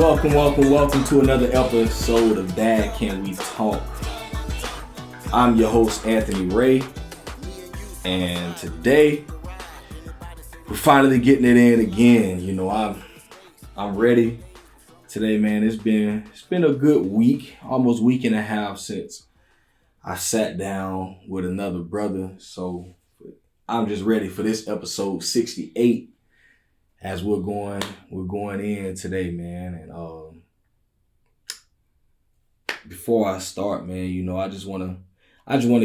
Welcome to another episode of Dad Can We Talk. I'm your host, Anthony Ray, and today we're finally getting it in again. You know, I'm ready today, man. It's been a good week, almost week and a half since I sat down with another brother. So I'm just ready for this episode 68. As we're going in today, man. And before I start, man, you know, I just wanna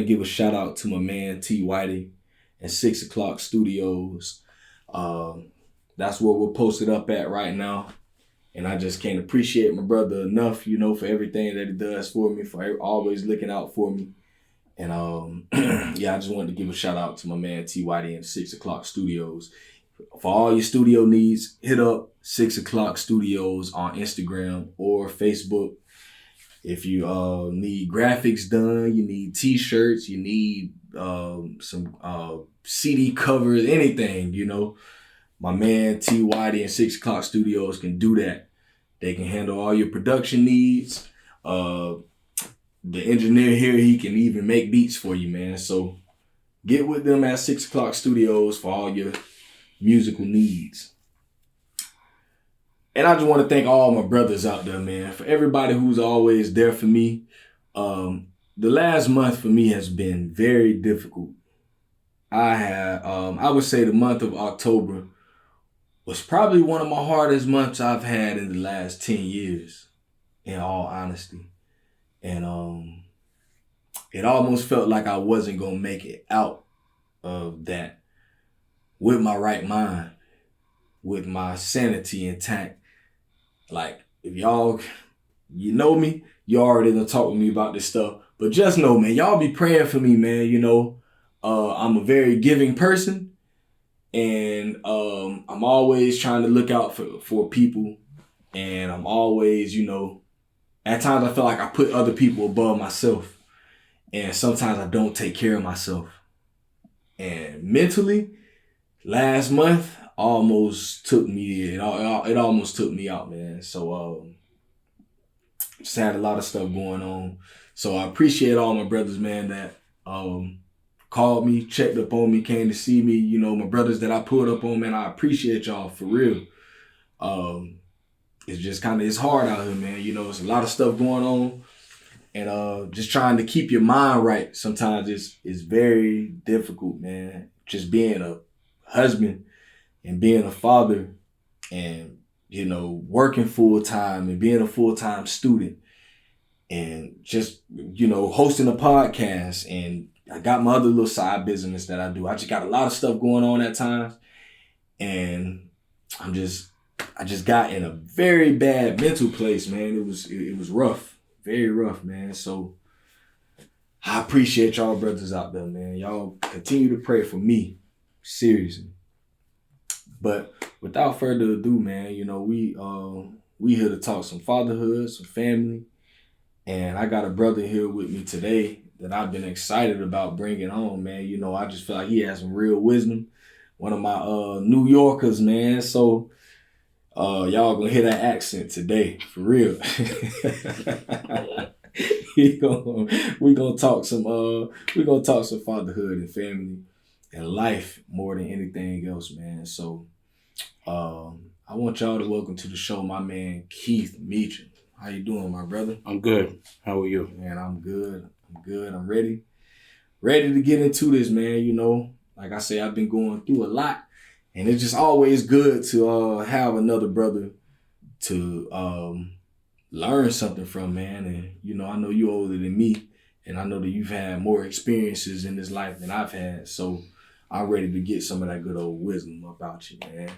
give a shout out to my man T Whitey and 6 O'Clock Studios. That's where we're posted up at right now. And I just can't appreciate my brother enough, you know, for everything that he does for me, for always looking out for me. And yeah, I just wanted to give a shout out to my man T Whitey and 6 O'Clock Studios. For all your studio needs, hit up 6 O'Clock Studios on Instagram or Facebook. If you need graphics done, you need t-shirts, you need some CD covers, anything, you know, my man T Whitey and 6 O'Clock Studios can do that. They can handle all your production needs. The engineer here, he can even make beats for you, man. So get with them at 6 O'Clock Studios for all your musical needs. And I just want to thank all my brothers out there, man, for everybody who's always there for me. The last month for me has been very difficult. I would say the month of October was probably one of my hardest months I've had in the last 10 years, in all honesty. And it almost felt like I wasn't going to make it out of that with my right mind, with my sanity intact. Like, if y'all, you know me, you already done talk with me about this stuff, but just know, man, y'all be praying for me, man. You know, I'm a very giving person, and I'm always trying to look out for people, and I'm always, you know, at times I feel like I put other people above myself, and sometimes I don't take care of myself. And mentally, last month almost took me, it almost took me out, man. So just had a lot of stuff going on. So I appreciate all my brothers, man, that called me, checked up on me, came to see me. You know, my brothers that I pulled up on, man, I appreciate y'all for real. It's just it's hard out here, man. You know, it's a lot of stuff going on. And just trying to keep your mind right sometimes is very difficult, man. Just being a husband and being a father and, you know, working full time and being a full-time student and just, you know, hosting a podcast, and I got my other little side business that I do. I just got a lot of stuff going on at times, and I just got in a very bad mental place, man. It was rough, very rough, man. So I appreciate y'all brothers out there, man. Y'all continue to pray for me, seriously. But without further ado, man, you know, we here to talk some fatherhood, some family. And I got a brother here with me today that I've been excited about bringing on, man. You know, I just feel like he has some real wisdom. One of my New Yorkers, man. So y'all gonna hear that accent today, for real. we gonna talk some fatherhood and family and life more than anything else, man. So I want y'all to welcome to the show my man Keith Meachum. How you doing, my brother? I'm good. How are you? Man, I'm good. I'm ready to get into this, man. You know, like I say, I've been going through a lot, and it's just always good to have another brother to learn something from, man. And you know, I know you're older than me, and I know that you've had more experiences in this life than I've had. So I'm ready to get some of that good old wisdom about you, man.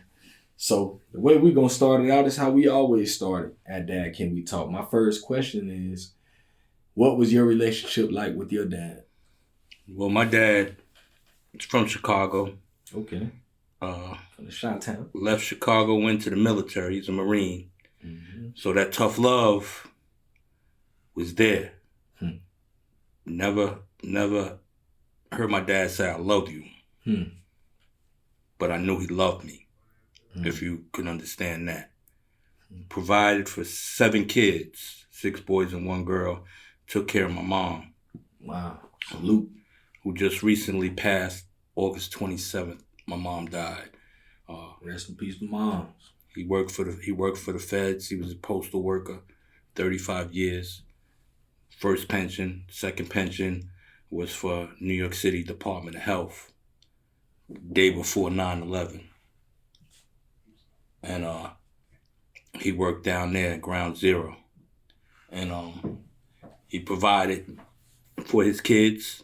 So the way we're going to start it out is how we always started at Dad Can We Talk. My first question is, what was your relationship like with your dad? Well, my dad is from Chicago. Okay. From the Chi-Town. Left Chicago, went to the military. He's a Marine. Mm-hmm. So that tough love was there. Never heard my dad say, I love you. But I knew he loved me, if you can understand that. provided for 7 kids, 6 boys and 1 girl, took care of my mom. Wow. Salute. Who just recently passed August 27th. My mom died. Rest in peace to moms. He worked for the feds. He was a postal worker, 35 years. First pension, second pension was for New York City Department of Health. Day before 9/11. And he worked down there at Ground Zero. And he provided for his kids.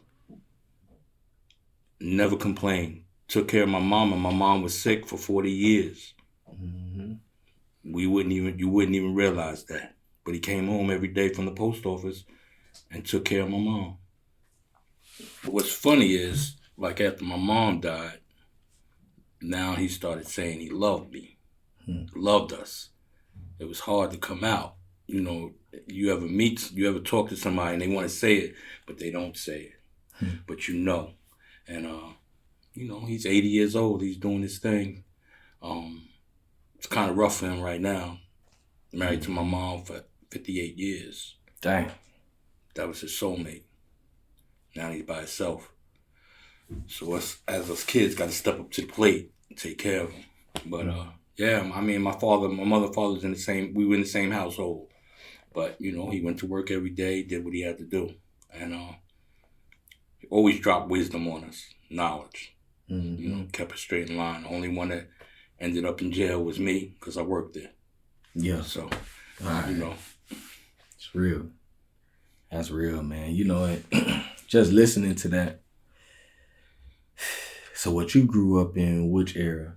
Never complained. Took care of my mom, and my mom was sick for 40 years. Mm-hmm. You wouldn't even realize that. But he came home every day from the post office and took care of my mom. But what's funny is, like after my mom died, now he started saying he loved me, loved us. It was hard to come out. You know, you ever talk to somebody and they want to say it, but they don't say it. But you know. And, you know, he's 80 years old. He's doing his thing. It's kind of rough for him right now. Married to my mom for 58 years. Dang. That was his soulmate. Now he's by himself. So us, as us kids, got to step up to the plate and take care of him. But, yeah, I mean, my mother, father was we were in the same household. But, you know, he went to work every day, did what he had to do. And he always dropped wisdom on us, knowledge. Mm-hmm. You know, kept it straight in line. The only one that ended up in jail was me because I worked there. Yeah. So, right. You know. It's real. That's real, man. You know, just listening to that. So what you grew up in, which era?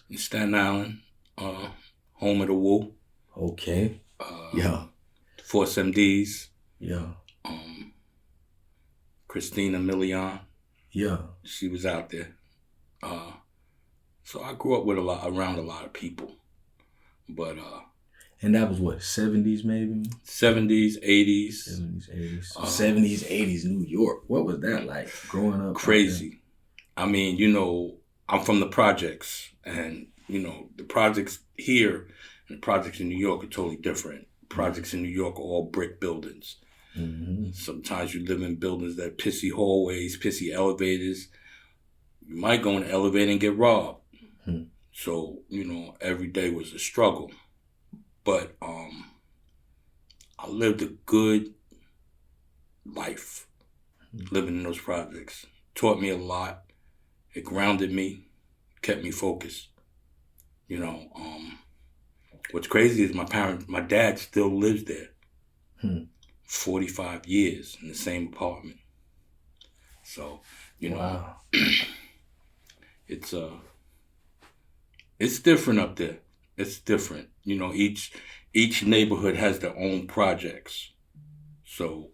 In Staten Island, home of the Woo. Okay. Yeah. Force MDs. Yeah. Christina Milian. Yeah. She was out there. So I grew up around a lot of people. But and that was what, 70s maybe? 70s, 80s. 70s, 80s. 70s, 80s, New York. What was that like growing up? Crazy. I mean, you know, I'm from the projects, and, you know, the projects here and the projects in New York are totally different. Projects in New York are all brick buildings. Mm-hmm. Sometimes you live in buildings that pissy hallways, pissy elevators. You might go in the elevator and get robbed. So, you know, every day was a struggle. But I lived a good life living in those projects. Taught me a lot. It grounded me, kept me focused. You know, what's crazy is my dad still lives there. 45 years in the same apartment. So, you know, wow. It's different up there. It's different. You know, each neighborhood has their own projects. So,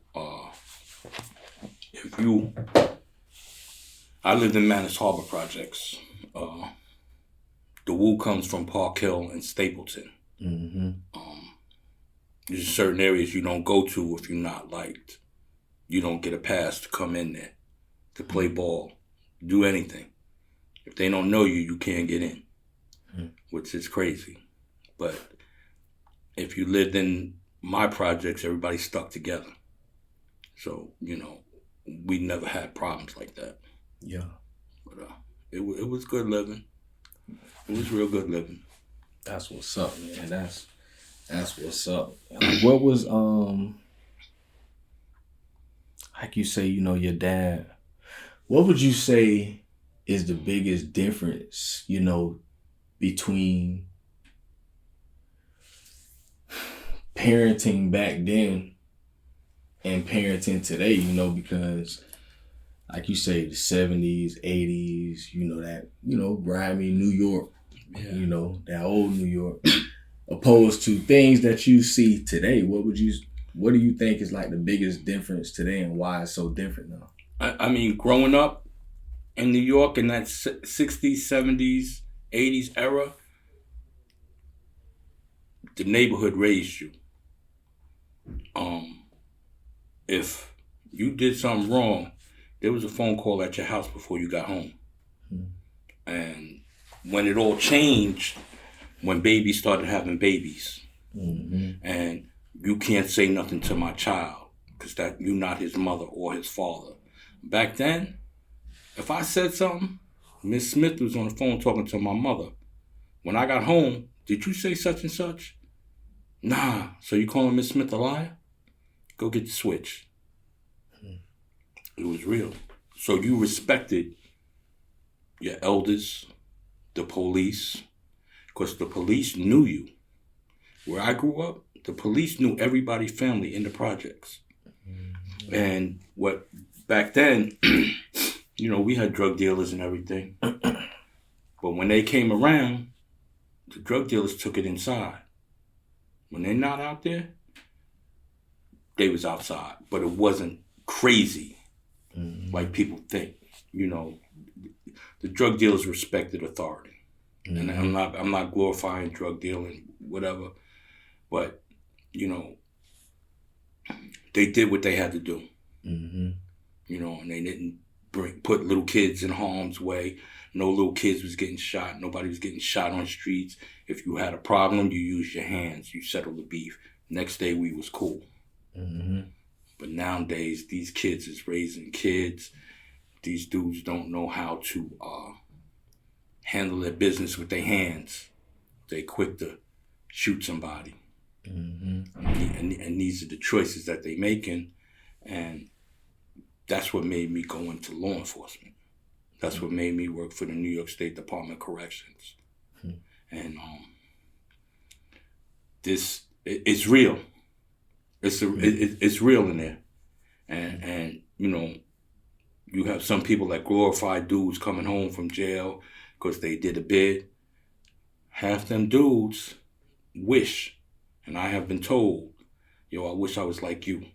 I lived in Manus Harbor projects. The Woo comes from Park Hill and Stapleton. Mm-hmm. There's certain areas you don't go to if you're not liked. You don't get a pass to come in there, to play ball, do anything. If they don't know you, you can't get in, which is crazy. But if you lived in my projects, everybody stuck together. So, you know, we never had problems like that. Yeah. But it was good living. It was real good living. That's what's up, man. That's what's up. What was like you say, you know, your dad, what would you say is the biggest difference, you know, between parenting back then and parenting today, you know, because like you say, the 70s, 80s, you know, that, you know, grimy New York, you know, that old New York, opposed to things that you see today. What do you think is like the biggest difference today and why it's so different now? I mean, growing up in New York in that 60s, 70s, 80s era, the neighborhood raised you. If you did something wrong, there was a phone call at your house before you got home. And when it all changed, when babies started having babies, And you can't say nothing to my child because that you're not his mother or his father. Back then, if I said something, Miss Smith was on the phone talking to my mother. When I got home, did you say such and such? Nah. So you calling Miss Smith a liar? Go get the switch. It was real. So you respected your elders, the police, because the police knew you. Where I grew up, the police knew everybody's family in the projects. And what back then, we had drug dealers and everything. But when they came around, the drug dealers took it inside. When they're not out there, they was outside. But it wasn't crazy like people think. The drug dealers respected authority. And I'm not glorifying drug dealing, whatever. But, they did what they had to do. And they didn't put little kids in harm's way. No little kids was getting shot. Nobody was getting shot on streets. If you had a problem, you used your hands. You settled the beef. Next day, we was cool. But nowadays, these kids is raising kids. These dudes don't know how to handle their business with their hands. They quick to shoot somebody. And these are the choices that they making. And that's what made me go into law enforcement. That's what made me work for the New York State Department of Corrections. And it's real. It's real in there. And you have some people that glorify dudes coming home from jail because they did a bid. Half them dudes wish, and I have been told, I wish I was like you.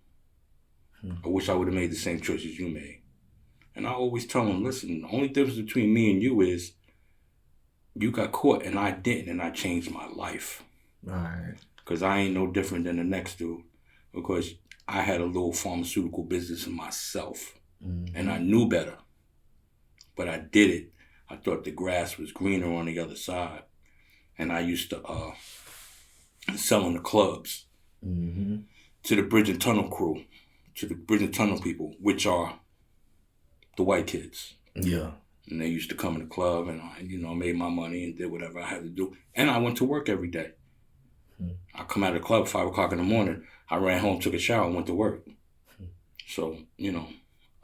I wish I would have made the same choices you made. And I always tell them, listen, the only difference between me and you is you got caught and I didn't, and I changed my life. All right. Because I ain't no different than the next dude. Because I had a little pharmaceutical business in myself. And I knew better. But I did it. I thought the grass was greener on the other side. And I used to sell in the clubs to the Bridge and Tunnel crew, to the Bridge and Tunnel people, which are the white kids. Yeah. And they used to come in the club, and I made my money and did whatever I had to do. And I went to work every day. I come out of the club 5 o'clock in the morning. I ran home, took a shower, and went to work. So,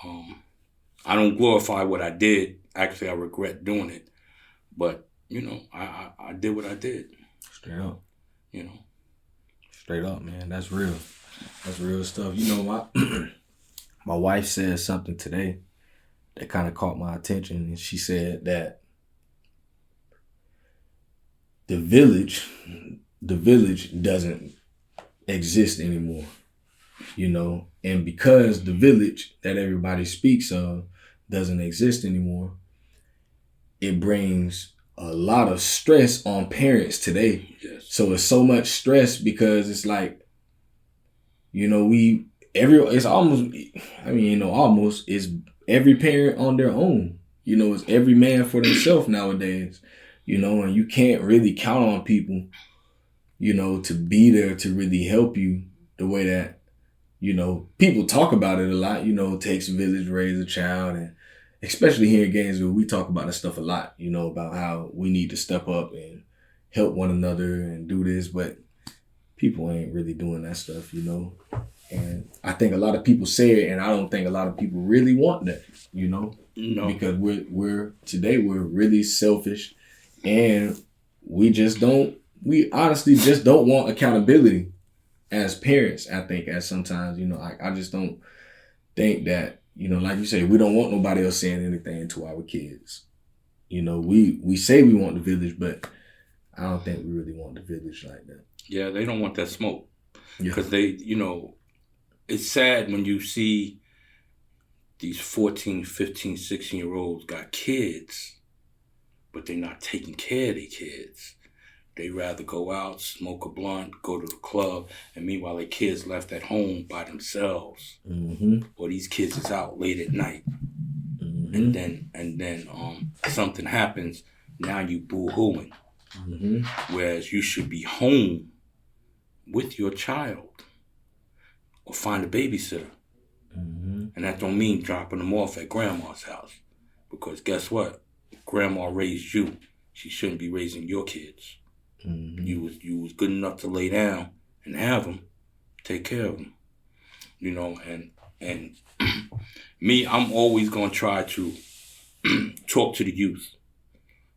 I don't glorify what I did. Actually, I regret doing it. But, I did what I did. Straight up. Straight up, man. That's real. That's real stuff. My wife said something today that kind of caught my attention. And she said that the village doesn't exist anymore, and because the village that everybody speaks of doesn't exist anymore, it brings a lot of stress on parents today. Yes. So it's so much stress because it's like, almost is every parent on their own. It's every man for themselves nowadays, and you can't really count on people, to be there to really help you the way that, people talk about it a lot, it takes a village to raise a child. And especially here in Gainesville, we talk about this stuff a lot, about how we need to step up and help one another and do this, but people ain't really doing that stuff, And I think a lot of people say it, and I don't think a lot of people really want that, No. Because we're really selfish, and we honestly just don't want accountability as parents. I think as sometimes, I just don't think that, like you say, we don't want nobody else saying anything to our kids. We say we want the village, but I don't think we really want the village like that. Yeah, they don't want that smoke. Because they, it's sad when you see these 14, 15, 16-year-olds got kids, but they're not taking care of their kids. They rather go out, smoke a blunt, go to the club, and meanwhile their kids left at home by themselves. Or these kids is out late at night. And then something happens, now you boo-hooing. Whereas you should be home with your child or find a babysitter. Mm-hmm. And that don't mean dropping them off at grandma's house. Because guess what? Grandma raised you. She shouldn't be raising your kids. Mm-hmm. You was good enough to lay down and have them, take care of them. You know, and me, I'm always gonna try to talk to the youth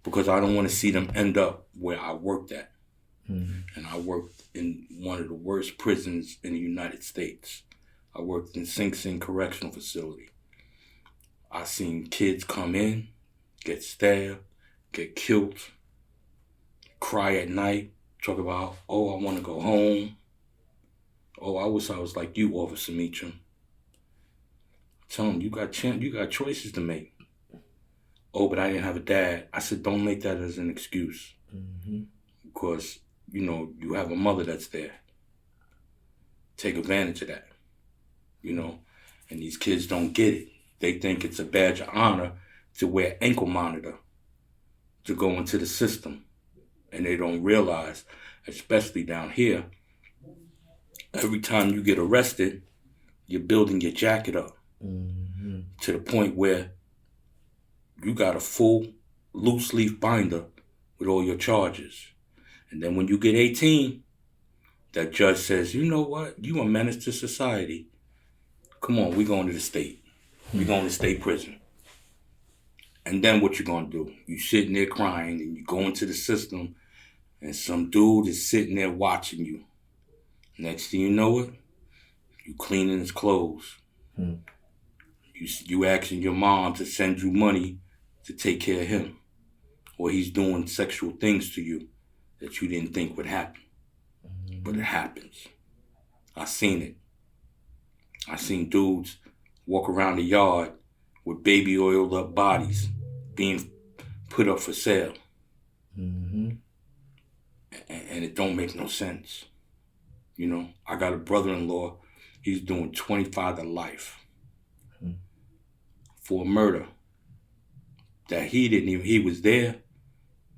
because I don't want to see them end up where I worked at. Mm-hmm. And I worked in one of the worst prisons in the United States. I worked in Sing Sing Correctional Facility. I seen kids come in, get stabbed, get killed, cry at night, talk about, oh, I want to go home. Oh, I wish I was like you, Officer Meachum. Tell them, you got choices to make. Oh, but I didn't have a dad. I said, don't make that as an excuse. Mm-hmm. Because, you know, you have a mother that's there. Take advantage of that. You know, and these kids don't get it. They think it's a badge of honor to wear ankle monitor to go into the system. And they don't realize, especially down here, every time you get arrested, you're building your jacket up Mm-hmm. to the point where you got a full loose leaf binder with all your charges. And then when you get 18, that judge says, you know what? You a menace to society. Come on, we going to the state. We going to state prison. And then what you going to do? You sitting there crying and you go into the system and some dude is sitting there watching you. Next thing you know it, you cleaning his clothes. Hmm. You asking your mom to send you money to take care of him. Or he's doing sexual things to you that you didn't think would happen. Mm-hmm. But it happens. I seen it. I seen dudes walk around the yard with baby oiled up bodies being put up for sale. Mm-hmm. And it don't make no sense. You know, I got a brother-in-law, he's doing 25 to life for a murder that he was there,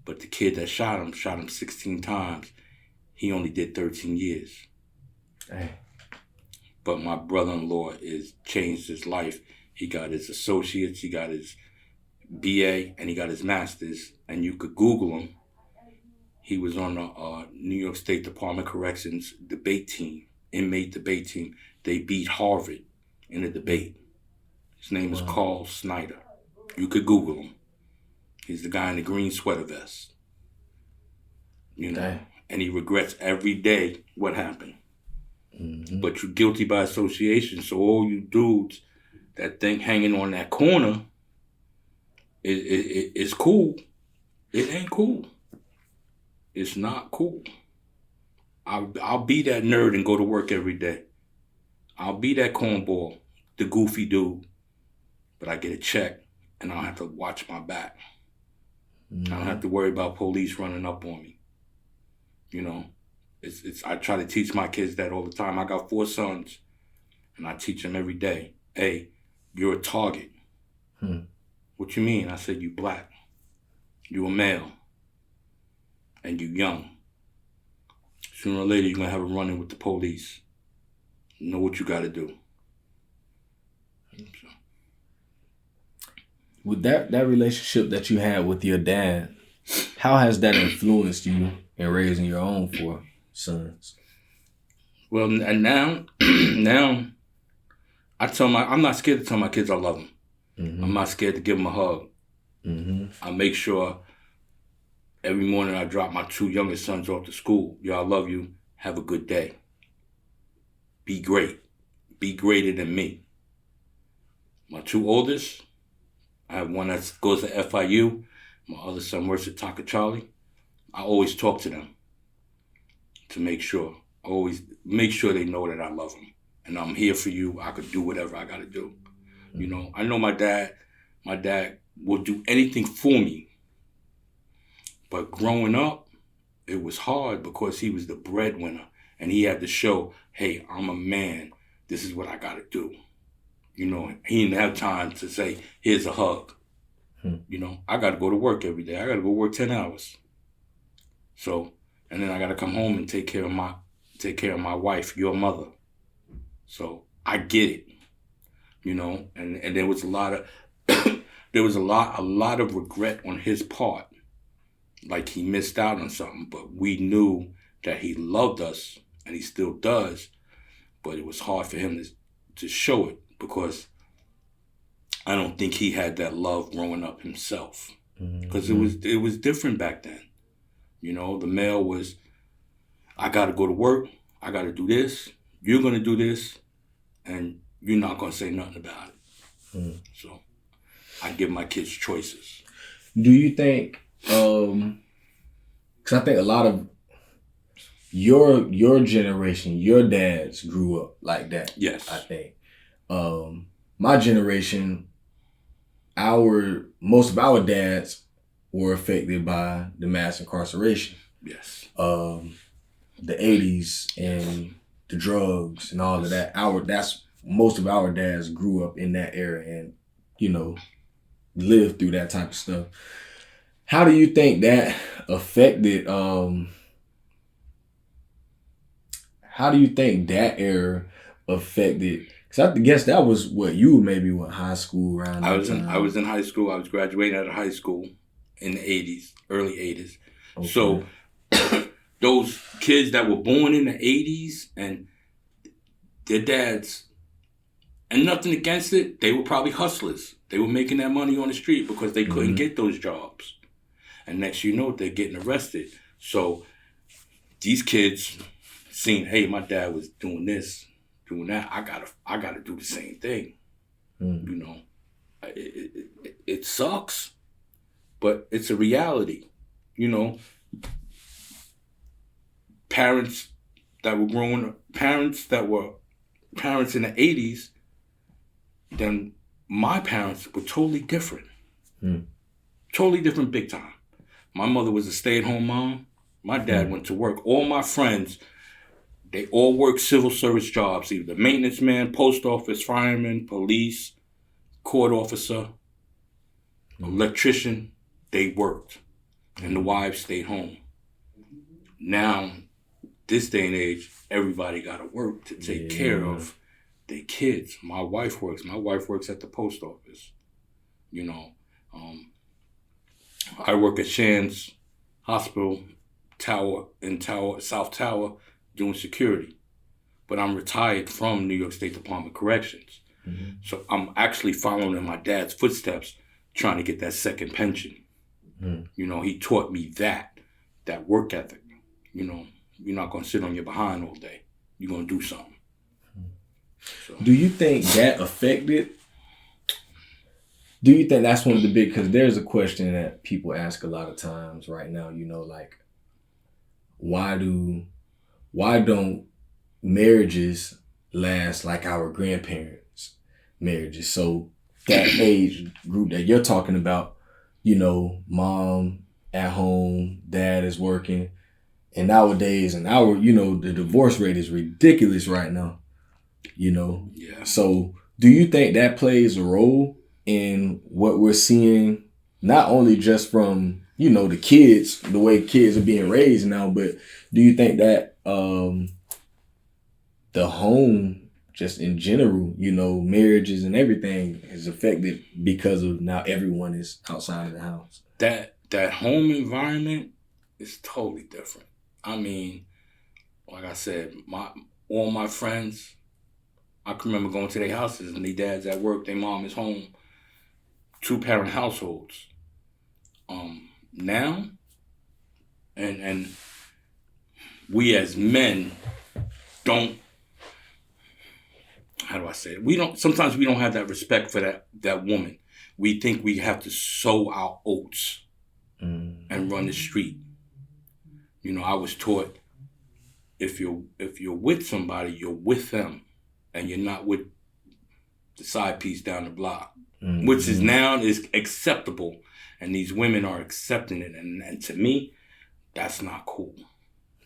but the kid that shot him 16 times. He only did 13 years. Dang. But my brother-in-law is changed his life. He got his associates, he got his BA, and he got his master's. And you could Google him. He was on the New York State Department of Corrections debate team, inmate debate team. They beat Harvard in a debate. His name is Carl Snyder. You could Google him. He's the guy in the green sweater vest. You know, Dang. and he regrets every day what happened. Mm-hmm. But you're guilty by association. So all you dudes that think hanging on that corner is cool. It ain't cool. It's not cool. I'll be that nerd and go to work every day. I'll be that cornball, the goofy dude. But I get a check and I don't have to watch my back. Mm-hmm. I don't have to worry about police running up on me. You know, I try to teach my kids that all the time. I got 4 sons and I teach them every day. Hey, you're a target. What you mean? I said, you black. You a male. And you young. Sooner or later, you're going to have a run-in with the police. You know what you got to do. So. With that relationship that you had with your dad, how has that influenced you in raising your own 4 sons? Well, and now I'm not scared to tell my kids I love them. Mm-hmm. I'm not scared to give them a hug. Mm-hmm. I make sure every morning I drop my 2 youngest sons off to school. Yo, I love you. Have a good day. Be great. Be greater than me. My 2 oldest, I have one that goes to FIU. My other son works at Taka Charlie. I always talk to them to make sure. I always make sure they know that I love them. And I'm here for you. I could do whatever I got to do. You know, I know my dad will do anything for me. But growing up, it was hard because he was the breadwinner. And he had to show, hey, I'm a man. This is what I got to do. You know, he didn't have time to say, here's a hug. You know, I got to go to work every day. I got to go work 10 hours. So, and then I got to come home and take care of my take care of my wife, your mother. So I get it, you know, and there was a lot of there was a lot of regret on his part. Like he missed out on something, but we knew that he loved us and he still does, but it was hard for him to show it because I don't think he had that love growing up himself. Because it was different back then. You know, the male was, I got to go to work, I got to do this, you're going to do this, and you're not going to say nothing about it. So I give my kids choices. Do you think, because I think a lot of your generation, your dads grew up like that. Yes. I think. My generation, most of our dads were affected by the mass incarceration. Yes. The 80s and the drugs and all of that. Most of our dads grew up in that era and, you know, lived through that type of stuff. How do you think that affected, how do you think that era affected? Because I guess that was what you maybe went high school around that time. I was in high school. I was graduating out of high school in the 80s, early 80s. Okay. So those kids that were born in the 80s and their dads, and nothing against it, they were probably hustlers. They were making that money on the street because they couldn't get those jobs. And next you know, they're getting arrested. So these kids seen, hey, my dad was doing this, doing that. I gotta do the same thing. You know, it sucks, but it's a reality. You know, parents that were parents in the 80s, then my parents were totally different. Totally different big time. My mother was a stay-at-home mom. My dad went to work. All my friends, they all worked civil service jobs, either maintenance man, post office, fireman, police, court officer, electrician. They worked. And the wives stayed home. Now, this day and age, everybody got to work to take care of their kids. My wife works. My wife works at the post office. You know, I work at Shands Hospital South Tower, doing security. But I'm retired from New York State Department of Corrections. So I'm actually following in my dad's footsteps, trying to get that second pension. You know, he taught me that work ethic. You know, you're not going to sit on your behind all day. You're going to do something. So. Do you think that affected? Do you think that's one of the big, because there's a question that people ask a lot of times right now, you know, like, why don't marriages last like our grandparents' marriages? So that age group that you're talking about, you know, mom at home, dad is working, and nowadays, the divorce rate is ridiculous right now, you know? Yeah. So do you think that plays a role in what we're seeing, not only just from, you know, the kids, the way kids are being raised now, but do you think that the home, just in general, you know, marriages and everything is affected because of now everyone is outside of the house? That home environment is totally different. I mean, like I said, all my friends, I can remember going to their houses and their dad's at work, their mom is home, 2-parent households. Now, and we as men don't, how do I say it? Sometimes we don't have that respect for that woman. We think we have to sow our oats and run the street. You know, I was taught if you're with somebody, you're with them, and you're not with the side piece down the block, which is now is acceptable, and these women are accepting it, and to me, that's not cool,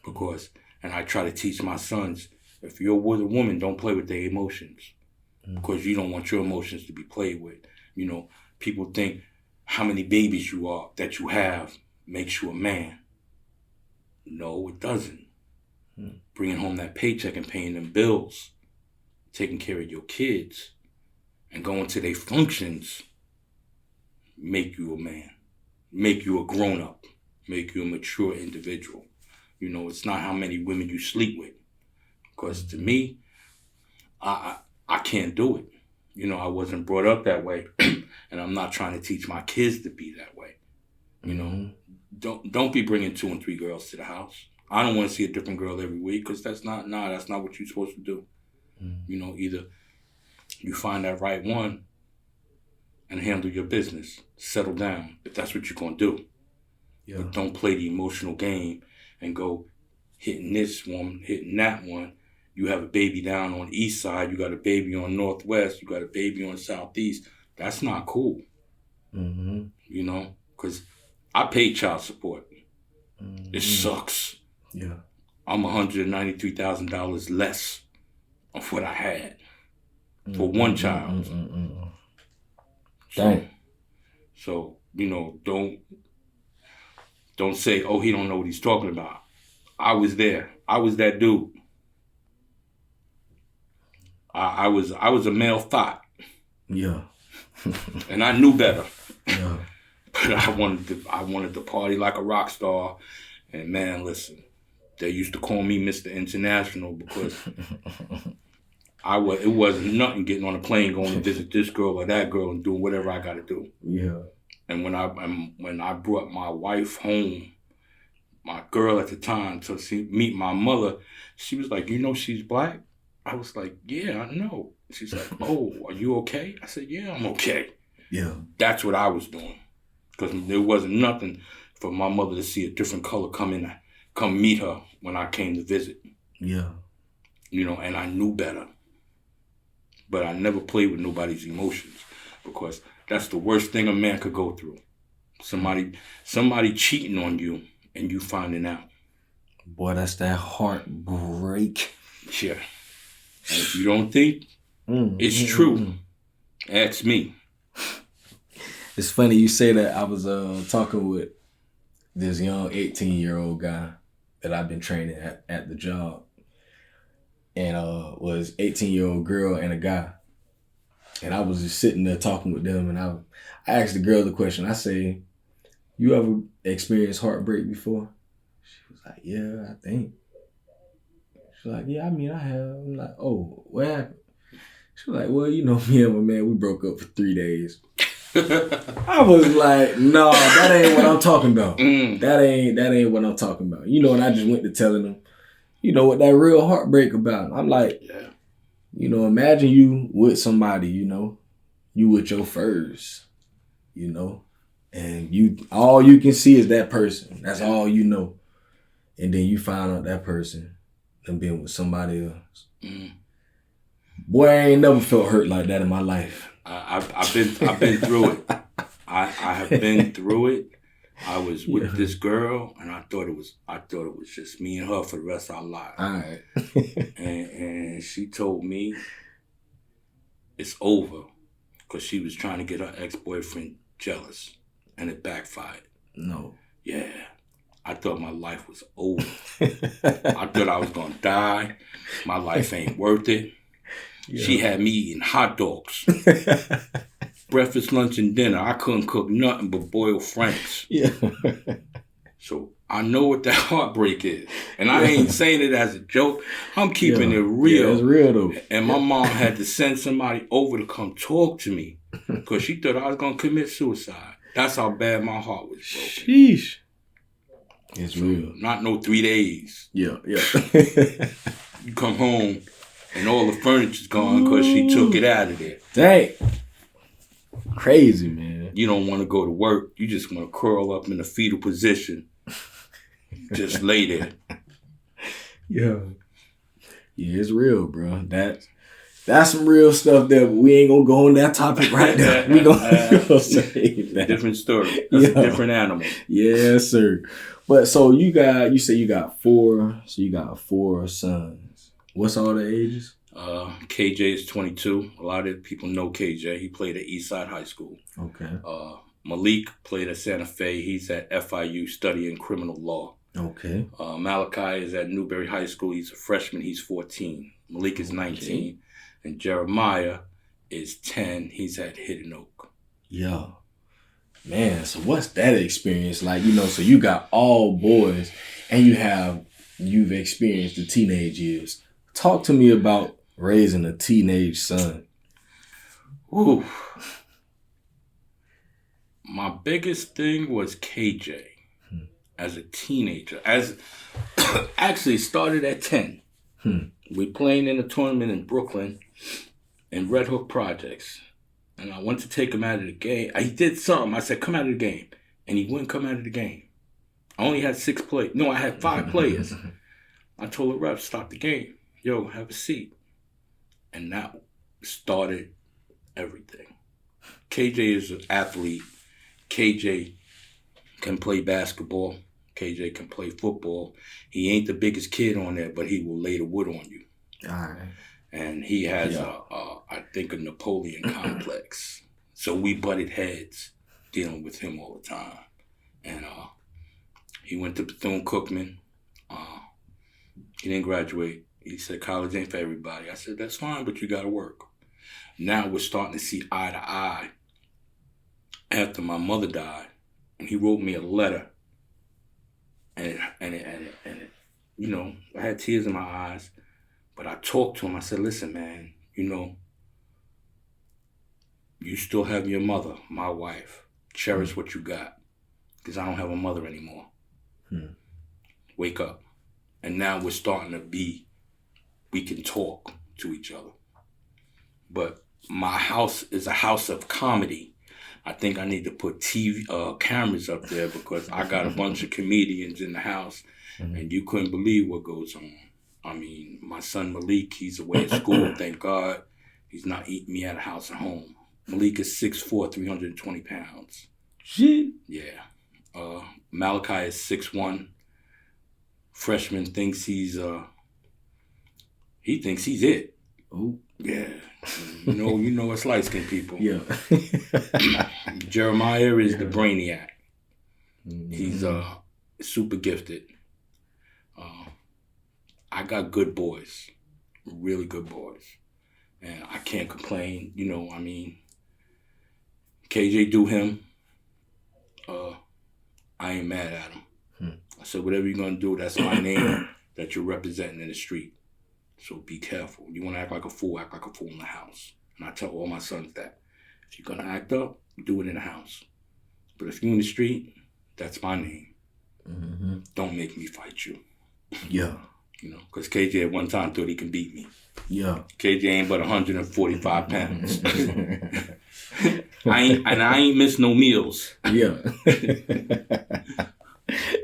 because, and I try to teach my sons, if you're with a woman, don't play with their emotions, because you don't want your emotions to be played with. You know, people think how many babies that you have makes you a man. No, it doesn't. bringing home that paycheck and paying them bills, taking care of your kids, and going to their functions make you a man, make you a grown-up, make you a mature individual. You know, it's not how many women you sleep with. Because to me, I can't do it. You know, I wasn't brought up that way, and I'm not trying to teach my kids to be that way. You know, don't be bringing 2 and 3 girls to the house. I don't want to see a different girl every week, because that's not what you're supposed to do. You know, either you find that right one and handle your business, settle down, if that's what you're going to do. Yeah. But don't play the emotional game and go hitting this one, hitting that one. You have a baby down on the east side, you got a baby on northwest, you got a baby on southeast. That's not cool. You know, because I pay child support. It sucks. Yeah, I'm $193,000 less of what I had for one child. So, you know, don't say, oh, he don't know what he's talking about. I was there. I was that dude. I was a male thought. Yeah. And I knew better. Yeah. But I wanted to party like a rock star. And man, listen, they used to call me Mr. International because it wasn't nothing getting on a plane going to visit this girl or that girl and doing whatever I got to do. Yeah. And when I brought my wife home, my girl at the time, to meet my mother, she was like, you know she's black? I was like, yeah, I know. She's like, oh, are you okay? I said, yeah, I'm okay. Yeah. That's what I was doing. Because there wasn't nothing for my mother to see a different color come meet her when I came to visit. Yeah. You know, and I knew better. But I never played with nobody's emotions, because that's the worst thing a man could go through. Somebody cheating on you and you finding out. Boy, that's that heartbreak. Yeah. And if you don't think it's true, ask me. It's funny you say that. I was talking with this young 18-year-old guy that I've been training at the job. And was 18-year-old girl and a guy. And I was just sitting there talking with them, and I asked the girl the question. I say, you ever experienced heartbreak before? She was like, yeah, I think. She's like, yeah, I mean, I have. I'm like, oh, what happened? She was like, well, you know, me and my man, we broke up for 3 days. I was like, no, that ain't what I'm talking about. That ain't what I'm talking about. You know, and I just went to telling them, you know, what that real heartbreak about. I'm like, yeah. You know, imagine you with somebody, you know, you with your first, you know, and all you can see is that person. That's all you know. And then you find out that person and being with somebody else. Boy, I ain't never felt hurt like that in my life. I've been through it. I have been through it. I was with this girl, and I thought it was just me and her for the rest of our lives. All right. and she told me it's over, because she was trying to get her ex-boyfriend jealous, and it backfired. No. Yeah. I thought my life was over. I thought I was gonna die. My life ain't worth it. Yeah. She had me eating hot dogs. Breakfast, lunch, and dinner. I couldn't cook nothing but boiled franks. Yeah. So I know what that heartbreak is. And I ain't saying it as a joke. I'm keeping it real. Yeah, it's real though. And my mom had to send somebody over to come talk to me, because she thought I was going to commit suicide. That's how bad my heart was broken. Sheesh. It's real. Not no 3 days. Yeah. You come home and all the furniture's gone because she took it out of there. Dang. Crazy, man. You don't want to go to work. You just want to curl up in a fetal position. Just lay there. Yeah, it's real, bro. That's some real stuff that we ain't gonna go on that topic right now. We gonna save that. Different story. That's a different animal. Yes, sir. But so you say you got 4. So you got 4 sons. What's all the ages? KJ is 22. A lot of people know KJ. He played at Eastside High School. Okay. Malik played at Santa Fe. He's at FIU studying criminal law. Okay. Malachi is at Newberry High School. He's a freshman. He's 14. Malik is 19. And Jeremiah is 10. He's at Hidden Oak. Yeah. Man, so what's that experience like? So you got all boys and you've experienced the teenage years. Talk to me about raising a teenage son. Ooh. My biggest thing was KJ as a teenager. Actually started at 10. We playing in a tournament in Brooklyn in Red Hook Projects. And I went to take him out of the game. He did something. I said, come out of the game. And he wouldn't come out of the game. I only had 6 players. No, I had 5 players. I told the ref, stop the game. Yo, have a seat. And that started everything. KJ is an athlete. KJ can play basketball. KJ can play football. He ain't the biggest kid on there, but he will lay the wood on you. All right. And he has, I think, a Napoleon complex. So we butted heads dealing with him all the time. And he went to Bethune-Cookman. He didn't graduate. He said, college ain't for everybody. I said, that's fine, but you got to work. Now we're starting to see eye to eye after my mother died. And he wrote me a letter. And I had tears in my eyes. But I talked to him. I said, listen, man, you still have your mother, my wife. Cherish what you got. Because I don't have a mother anymore. Wake up. And now we're starting to we can talk to each other. But my house is a house of comedy. I think I need to put TV cameras up there because I got a bunch of comedians in the house. And you couldn't believe what goes on. I mean, my son Malik, he's away at school, thank God. He's not eating me at a house at home. Malik is 6'4", 320 pounds. Shit. Yeah. Malachi is 6'1". Freshman thinks he thinks he's it. Oh. Yeah. You know it's light-skinned people. Yeah. Jeremiah is the brainiac. He's super gifted. I got good boys, really good boys, and I can't complain. KJ do him. I ain't mad at him. I said, whatever you're gonna do, that's my name that you're representing in the street. So be careful. You want to act like a fool in the house. And I tell all my sons that. If you're gonna act up, do it in the house. But if you're in the street, that's my name. Don't make me fight you. Yeah. Because KJ at one time thought he can beat me. Yeah. KJ ain't but 145 pounds. I ain't missed no meals. Yeah.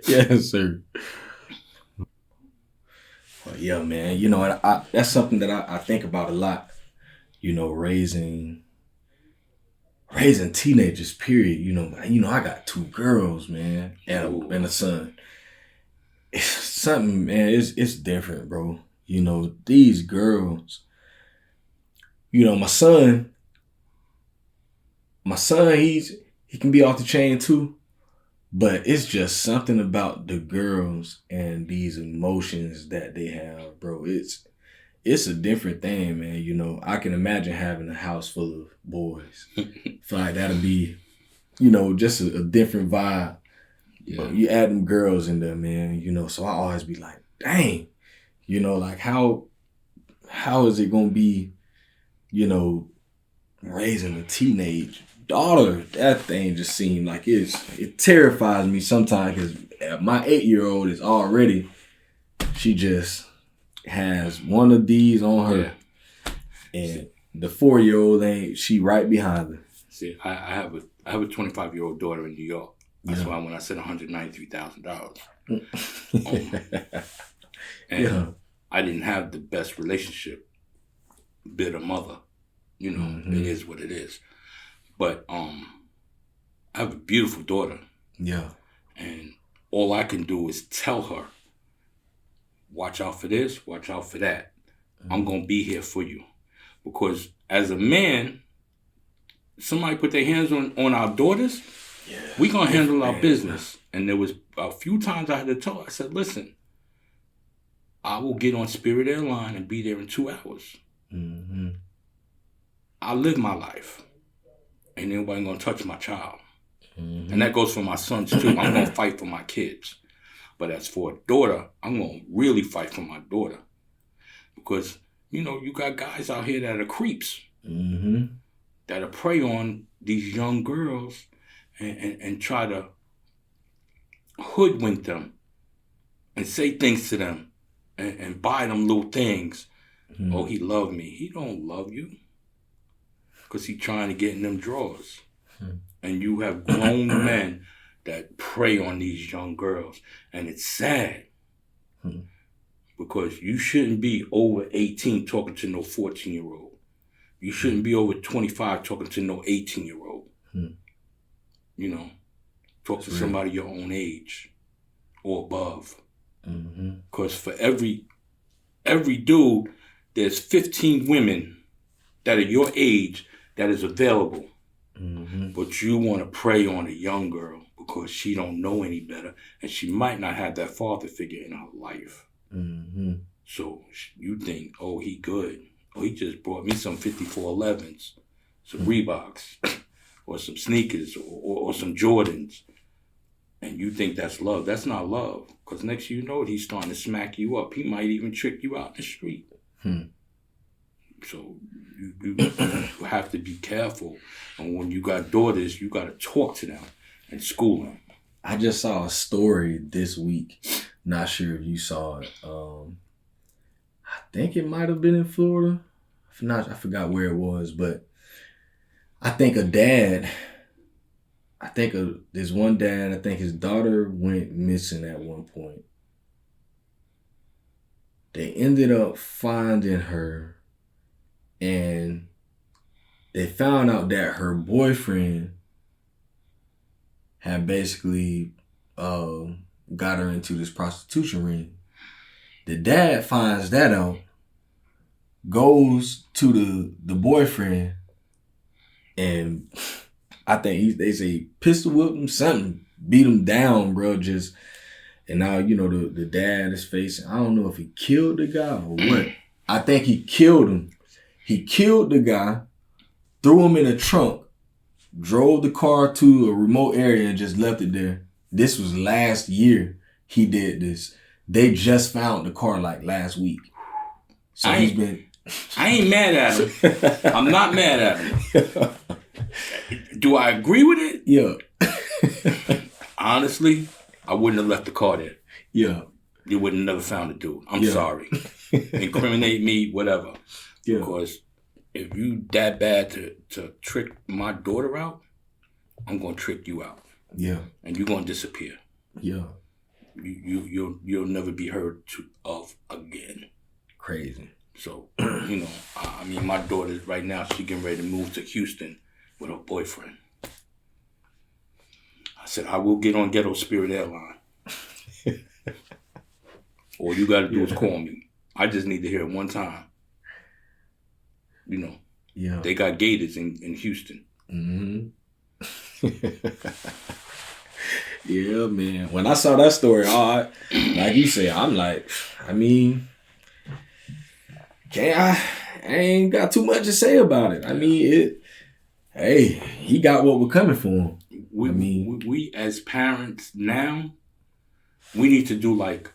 Yes, sir. Well, yeah, man. And that's something that I think about a lot. Raising teenagers, period. I got 2 girls, man, and a son. It's something, man, it's different, bro. These girls, my son, he can be off the chain too, but it's just something about the girls and these emotions that they have, bro. It's a different thing, man. I can imagine having a house full of boys. I feel like that'll be, just a different vibe. Yeah. But you add them girls in there, man, so I always be like, dang, like how is it going to be, raising a teenage daughter? That thing just seemed like it terrifies me sometimes because my 8-year-old is already, she just has one of these on her. Yeah. And the 4-year-old she right behind her. See, I have a 25-year-old daughter in New York. That's why when I said $193,000, and I didn't have the best relationship, bitter mother, it is what it is. But I have a beautiful daughter. Yeah. And all I can do is tell her, watch out for this, watch out for that. I'm going to be here for you. Because as a man, somebody put their hands on our daughters, Yeah. We gonna handle our business. And there was a few times I had to tell her, I said, listen, I will get on Spirit Airline and be there in 2 hours. Mm-hmm. I live my life. Ain't nobody gonna touch my child. Mm-hmm. And that goes for my sons too. I'm gonna fight for my kids. But as for a daughter, I'm gonna really fight for my daughter. Because, you got guys out here that are creeps. Mm-hmm. That are prey on these young girls and try to hoodwink them and say things to them and buy them little things. Mm-hmm. Oh, he loved me. He don't love you. Because he trying to get in them drawers. Mm-hmm. And you have grown men that prey on these young girls. And it's sad. Mm-hmm. Because you shouldn't be over 18 talking to no 14-year-old. You shouldn't be over 25 talking to no 18-year-old. Mm-hmm. Talk to somebody your own age or above. Because for every dude, there's 15 women that are your age that is available. Mm-hmm. But you want to prey on a young girl because she don't know any better and she might not have that father figure in her life. Mm-hmm. So you think, oh, he good. Oh, he just brought me some 5411s, some Reeboks, or some sneakers, or some Jordans. And you think that's love. That's not love. Because next you know it, he's starting to smack you up. He might even trick you out in the street. So you have to be careful. And when you got daughters, you got to talk to them and school them. I just saw a story this week. Not sure if you saw it. I think it might have been in Florida. I forgot where it was, but I think there's one dad, I think his daughter went missing at one point. They ended up finding her, and they found out that her boyfriend had basically got her into this prostitution ring. The dad finds that out, goes to the boyfriend, and I think they say pistol whipped him, something, beat him down, bro. And now the dad is facing. I don't know if he killed the guy or what. I think he killed him. He killed the guy, threw him in a trunk, drove the car to a remote area and just left it there. This was last year he did this. They just found the car like last week. So I ain't mad at him. I'm not mad at him. Do I agree with it? Yeah. Honestly, I wouldn't have left the car there. Yeah. You would have never found the dude. I'm sorry. Incriminate me, whatever. Yeah. Because if you that bad to trick my daughter out, I'm going to trick you out. Yeah. And you're going to disappear. Yeah. You'll never be heard of again. Crazy. So, my daughter right now, she getting ready to move to Houston with her boyfriend. I said, I will get on Ghetto Spirit Airline. All you got to do is call me. I just need to hear it one time. They got gators in Houston. Mm-hmm. Yeah, man. When I saw that story, like you say, I'm like, I ain't got too much to say about it. He got what was coming for him. We as parents now, we need to do like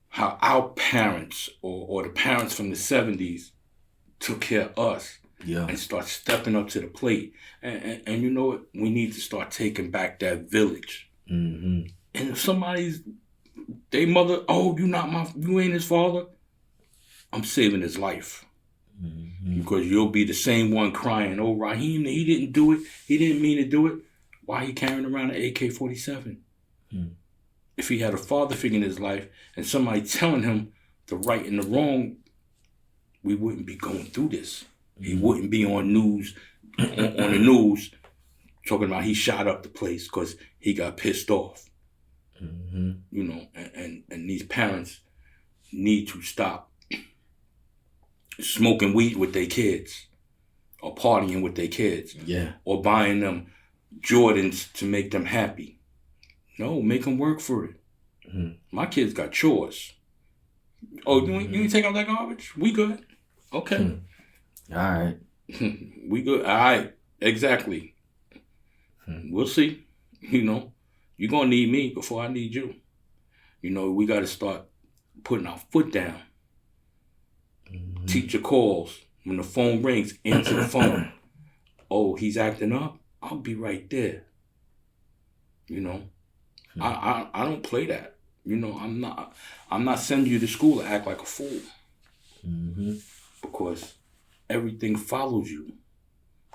how our parents or the parents from the 70s took care of us. Yeah. And start stepping up to the plate. And you know what? We need to start taking back that village. Mm-hmm. And if they mother, you ain't his father, I'm saving his life. Mm-hmm. Because you'll be the same one crying, oh, Raheem, he didn't do it. He didn't mean to do it. Why he carrying around an AK-47? Mm. If he had a father figure in his life and somebody telling him the right and the wrong, we wouldn't be going through this. He wouldn't be on the news talking about he shot up the place because he got pissed off. Mm-hmm. And these parents need to stop smoking weed with their kids or partying with their kids. Yeah. Or buying them Jordans to make them happy. No, make them work for it. Mm-hmm. My kids got chores. Oh, you ain't take out that garbage? We good. Okay. All right. We good. All right. Exactly. We'll see. You know, you're going to need me before I need you. You know, we got to start putting our foot down. Teacher calls. When the phone rings, answer the phone. Oh, he's acting up? I'll be right there. You know, I don't play that. You know, I'm not sending you to school to act like a fool. Mm-hmm. Because everything follows you.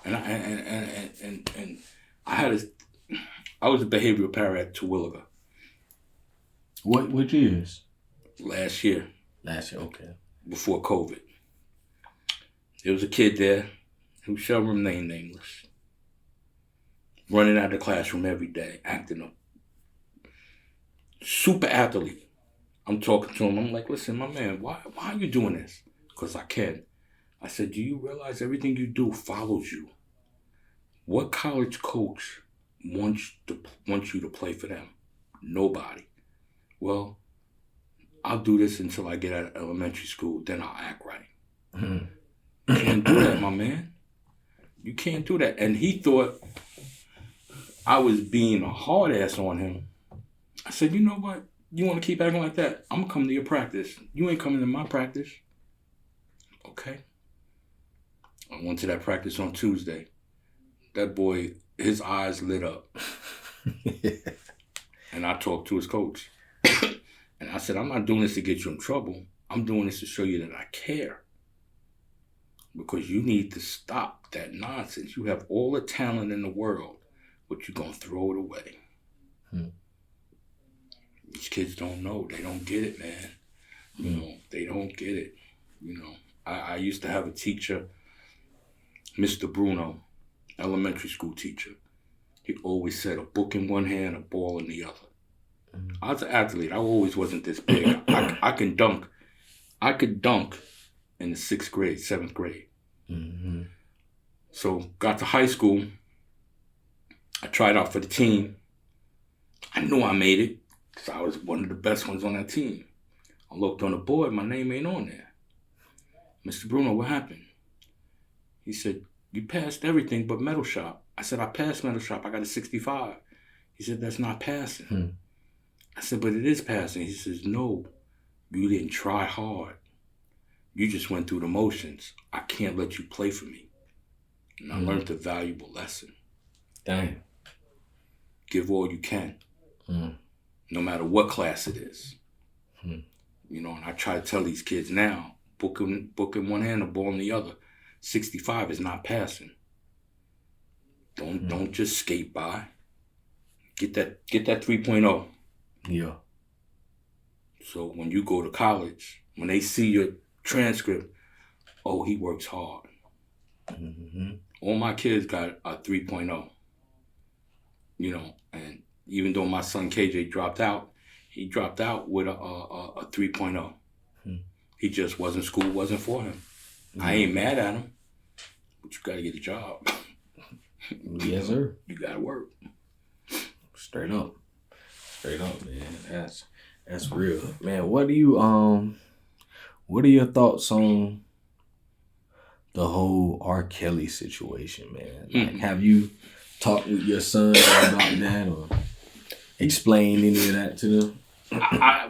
And I was a behavioral parent at Terwilliger. What years? Last year. Last year, okay. Before COVID. There was a kid there who shall remain nameless. Running out of the classroom every day, acting up. Super athlete. I'm talking to him. I'm like, listen, my man, why are you doing this? Because I can. I said, do you realize everything you do follows you? What college coach wants you to play for them? Nobody. Well, I'll do this until I get out of elementary school, then I'll act right. Mm-hmm. You can't do that, my man. You can't do that. And he thought I was being a hard ass on him. I said, you know what? You want to keep acting like that? I'm going to come to your practice. You ain't coming to my practice. Okay. I went to that practice on Tuesday. That boy, his eyes lit up. And I talked to his coach. And I said, I'm not doing this to get you in trouble. I'm doing this to show you that I care. Because you need to stop that nonsense. You have all the talent in the world, but you're going to throw it away. These kids don't know. They don't get it, man. You know, they don't get it. You know, I used to have a teacher, Mr. Bruno, elementary school teacher. He always said a book in one hand, a ball in the other. I was an athlete. I always wasn't this big. I can dunk. I could dunk in the 6th grade, 7th grade. Mm-hmm. So got to high school. I tried out for the team. I knew I made it because I was one of the best ones on that team. I looked on the board. My name ain't on there. Mr. Bruno, what happened? He said, you passed everything but metal shop. I said, I passed metal shop. I got a 65. He said, that's not passing. I said, but it is passing. He says, no, you didn't try hard. You just went through the motions. I can't let you play for me. And I learned a valuable lesson. Dang. Give all you can. No matter what class it is. You know, and I try to tell these kids now, book in one hand, a ball in the other. 65 is not passing. Don't just skate by. Get that 3.0. Yeah. So when you go to college, when they see your transcript, oh, he works hard. All my kids got a 3.0. You know, and even though my son KJ dropped out, he dropped out with a 3.0. He just wasn't, school wasn't for him. I ain't mad at him, but you got to get a job. Yes, sir. You got to work. Straight up, man. That's real, man. What are your thoughts on the whole R. Kelly situation, man? Like, have you talked with your son about that or explained any of that to them?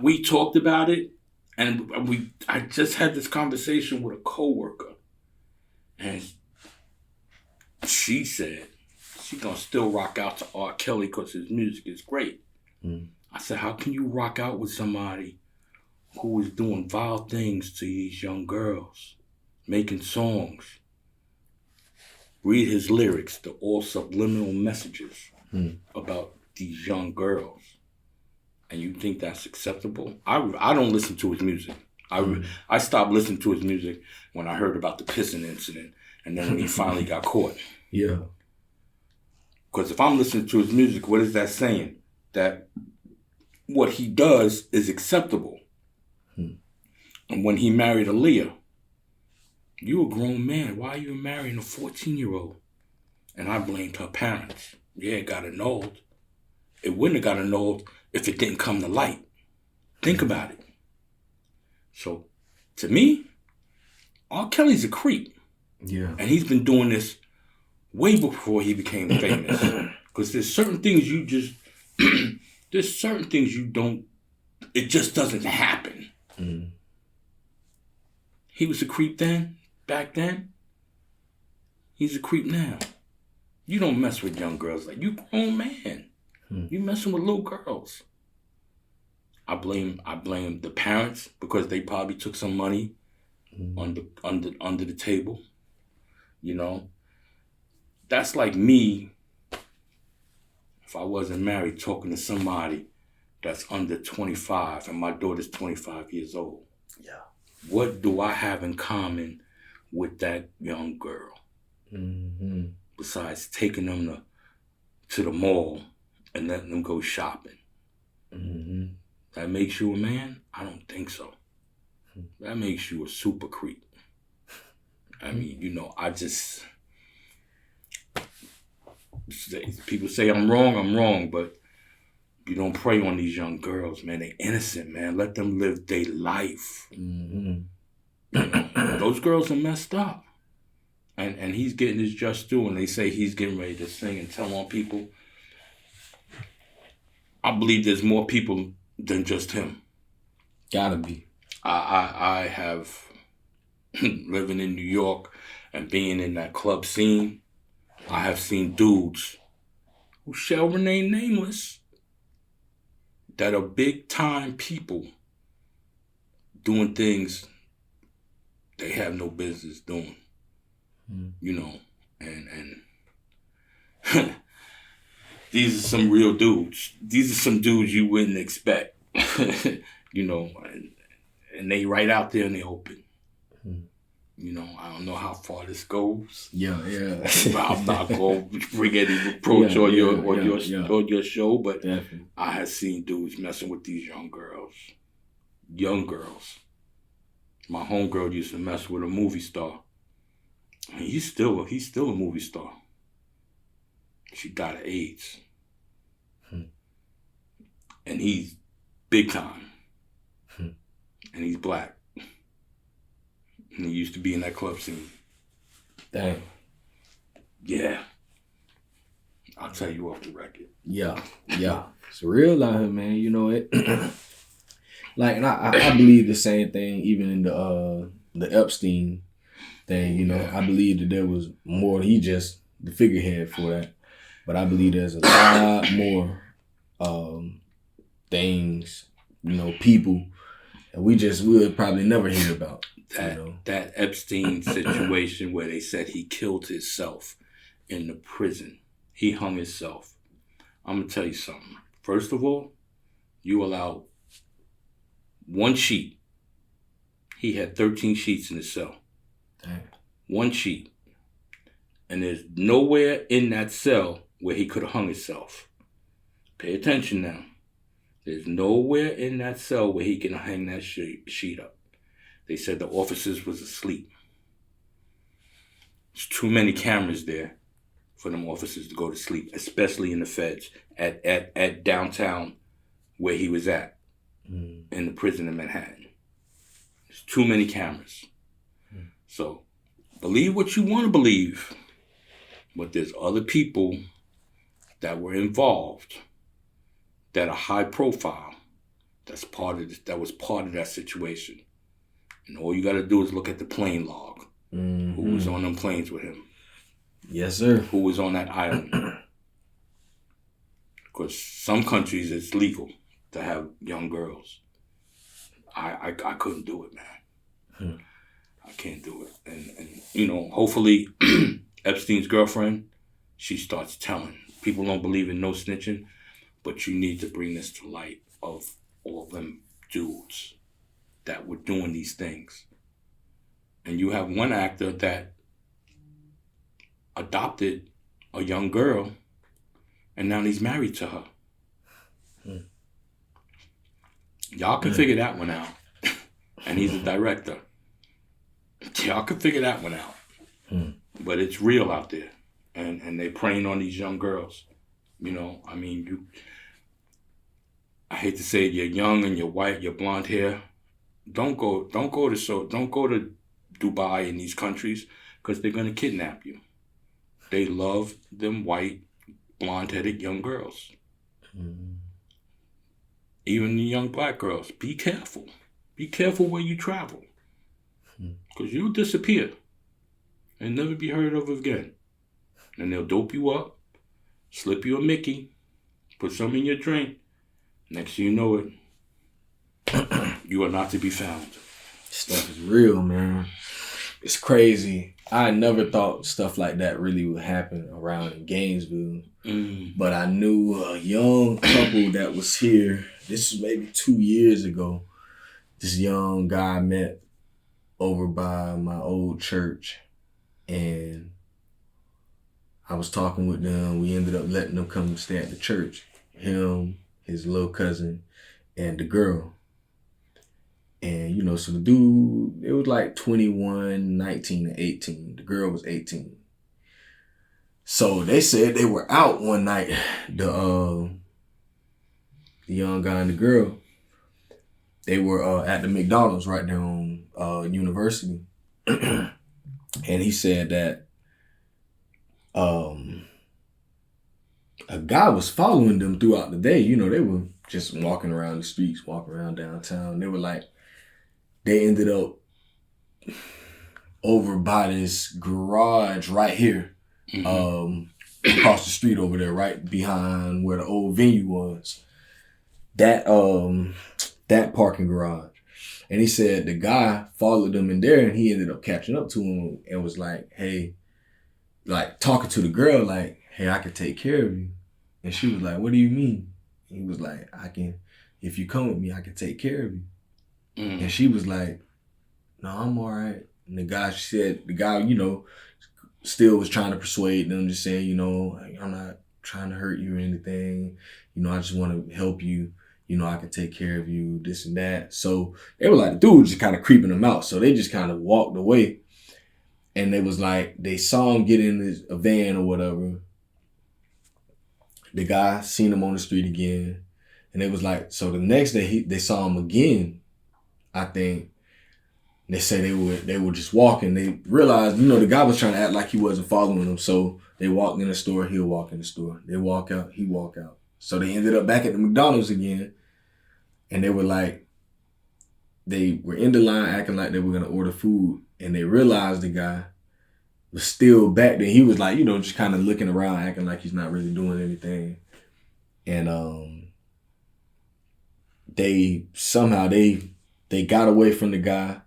We talked about it, and I just had this conversation with a coworker, and she said she gonna still rock out to R. Kelly because his music is great. I said, how can you rock out with somebody who is doing vile things to these young girls, making songs? Read his lyrics, they're all subliminal messages about these young girls. And you think that's acceptable? I don't listen to his music. I stopped listening to his music when I heard about the pissing incident, and then when he finally got caught. Yeah. Because if I'm listening to his music, what is that saying? That what he does is acceptable. And when he married Aaliyah, you a grown man. Why are you marrying a 14-year-old? And I blamed her parents. Yeah, it got annulled. It wouldn't have got annulled if it didn't come to light. Think about it. So, to me, R. Kelly's a creep. Yeah. And he's been doing this way before he became famous. Because there's certain things you just, there's certain things you don't, it just doesn't happen. Mm. He was a creep then, back then. He's a creep now. You don't mess with young girls like you grown man. You messing with little girls. I blame the parents because they probably took some money under the table. You know, that's like me if I wasn't married talking to somebody that's under 25 and my daughter's 25 years old. Yeah. What do I have in common with that young girl? Mm-hmm. Besides taking them to the mall and letting them go shopping. Mm-hmm. That makes you a man? I don't think so. That makes you a super creep. I mean, you know, people say I'm wrong, but you don't prey on these young girls, man. They innocent, man. Let them live their life. Mm-hmm. You know, those girls are messed up. And he's getting his just due, and they say he's getting ready to sing and tell on people. I believe there's more people than just him. Gotta be. I have, living in New York and being in that club scene, I have seen dudes who shall remain nameless that are big time people doing things they have no business doing. You know, and these are some real dudes. These are some dudes you wouldn't expect, you know, and they right out there in the open. You know, I don't know how far this goes. Yeah. But I'm not going to bring any reproach on your show, but definitely. I have seen dudes messing with these young girls. Young girls. My homegirl used to mess with a movie star. And he's still a movie star. She died of AIDS. And he's big time. And he's black. And he used to be in that club scene. Dang. Yeah. I'll tell you off the record. Yeah. It's real out here, man. You know it. Like, and I believe the same thing even in the Epstein thing, you know. I believe that there was more. He just the figurehead for that, but I believe there's a lot more things, you know, people that we'll probably never hear about. That Epstein situation where they said he killed himself in the prison. He hung himself. I'm gonna tell you something. First of all, you allow one sheet. He had 13 sheets in his cell. Dang. One sheet. And there's nowhere in that cell where he could have hung himself. Pay attention now. There's nowhere in that cell where he can hang that sheet up. They said the officers was asleep. There's too many cameras there for them officers to go to sleep, especially in the feds at downtown where he was at, in the prison in Manhattan. There's too many cameras. So believe what you want to believe, but there's other people that were involved that are high profile. That was part of that situation. And all you got to do is look at the plane log. Who was on them planes with him? Yes, sir. Who was on that island? Because some countries it's legal to have young girls. I couldn't do it, man. I can't do it. And you know, hopefully Epstein's girlfriend, she starts telling. People don't believe in no snitching, but you need to bring this to light of all them dudes that were doing these things. And you have one actor that adopted a young girl, and now he's married to her. Y'all can figure that one out. And he's a director. Y'all can figure that one out. But it's real out there. And they preying on these young girls. You know, I mean, I hate to say it, you're young and you're white, you're blonde hair. Don't go to Dubai and these countries because they're gonna kidnap you. They love them white, blonde-headed young girls. Mm. Even the young black girls. Be careful. Be careful where you travel. Because you'll disappear and never be heard of again. And they'll dope you up, slip you a Mickey, put some in your drink. Next thing you know it, you are not to be found. Stuff is real, man. It's crazy. I never thought stuff like that really would happen around in Gainesville. But I knew a young couple that was here. This was maybe 2 years ago. This young guy I met over by my old church. And I was talking with them. We ended up letting them come stay at the church. Him, his little cousin, and the girl. And, you know, so the dude, it was like 21, 19, and 18. The girl was 18. So they said they were out one night, the young guy and the girl. They were at the McDonald's right there on University. And he said that a guy was following them throughout the day. You know, they were just walking around the streets, walking around downtown. They ended up over by this garage right here, across the street over there, right behind where the old venue was. That parking garage. And he said the guy followed them in there and he ended up catching up to him and was like, hey, like talking to the girl, like, hey, I can take care of you. And she was like, what do you mean? He was like, if you come with me, I can take care of you. And she was like, no, I'm all right. And the guy, you know, still was trying to persuade them, just saying, you know, I'm not trying to hurt you or anything. You know, I just want to help you. You know, I can take care of you, this and that. So they were like, the dude just kind of creeping them out. So they just kind of walked away. And they was like, they saw him get in a van or whatever. The guy seen him on the street again. And they was like, so the next day they saw him again. I think they say they were just walking. They realized, you know, the guy was trying to act like he wasn't following them. So they walked in the store, he'll walk in the store. They walk out, he walk out. So they ended up back at the McDonald's again. And they were in the line acting like they were going to order food. And they realized the guy was still back there. He was like, you know, just kind of looking around, acting like he's not really doing anything. And they got away from the guy.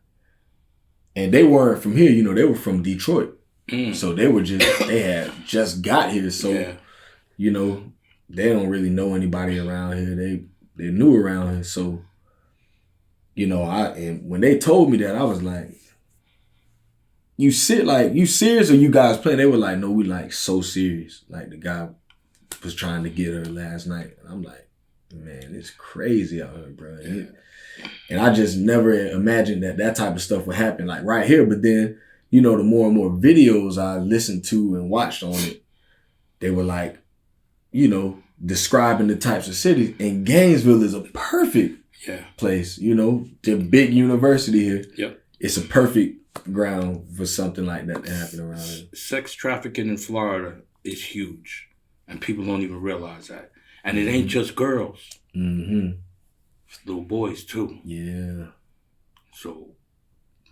And they weren't from here, you know, they were from Detroit. So they had just got here. So, you know, they don't really know anybody around here. They're new around here. So, you know, and when they told me that, I was like, you serious or you guys playing? They were like, no, we like so serious. Like the guy was trying to get her last night. And I'm like, man, it's crazy out here, bro. And I just never imagined that type of stuff would happen like right here. But then, you know, the more and more videos I listened to and watched on it, they were like, you know, describing the types of cities. And Gainesville is a perfect place, you know, the big university here. Yep. It's a perfect ground for something like that to happen around here. Sex trafficking in Florida is huge. And people don't even realize that. And it ain't just girls. Mm-hmm. It's little boys too. Yeah. So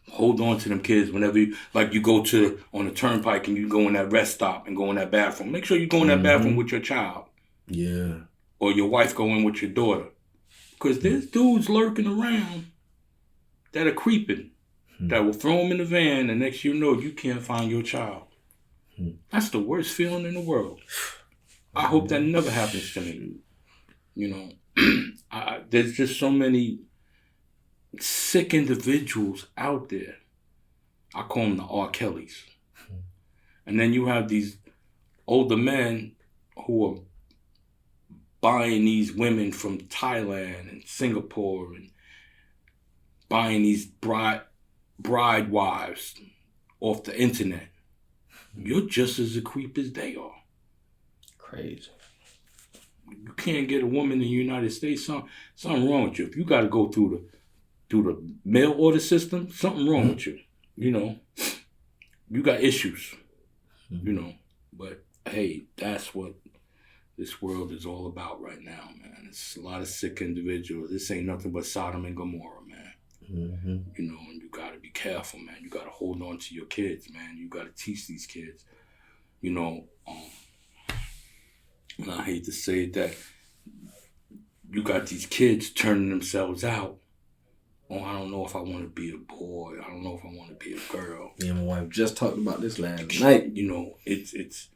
hold on to them kids whenever you go on the turnpike and you go in that rest stop and go in that bathroom. Make sure you go in that bathroom with your child. Yeah. Or your wife go in with your daughter. Because there's dudes lurking around that are creeping. That will throw them in the van and next you know you can't find your child. That's the worst feeling in the world. I hope that never happens to me. You know, there's just so many sick individuals out there. I call them the R. Kellys. And then you have these older men who are buying these women from Thailand and Singapore and buying these bride wives off the internet. You're just as a creep as they are. Crazy. you can't get a woman in the United States. Something wrong with you. If you got to go through the mail order system, something wrong with you. You know, you got issues. You know, but hey, that's what this world is all about right now, man. It's a lot of sick individuals. This ain't nothing but Sodom and Gomorrah, man. You know, and you gotta be careful, man. You gotta hold on to your kids, man. You gotta teach these kids. You know, and I hate to say that you got these kids turning themselves out. Oh, I don't know if I want to be a boy. I don't know if I want to be a girl. Yeah, my wife just talked about this last night. You know, it's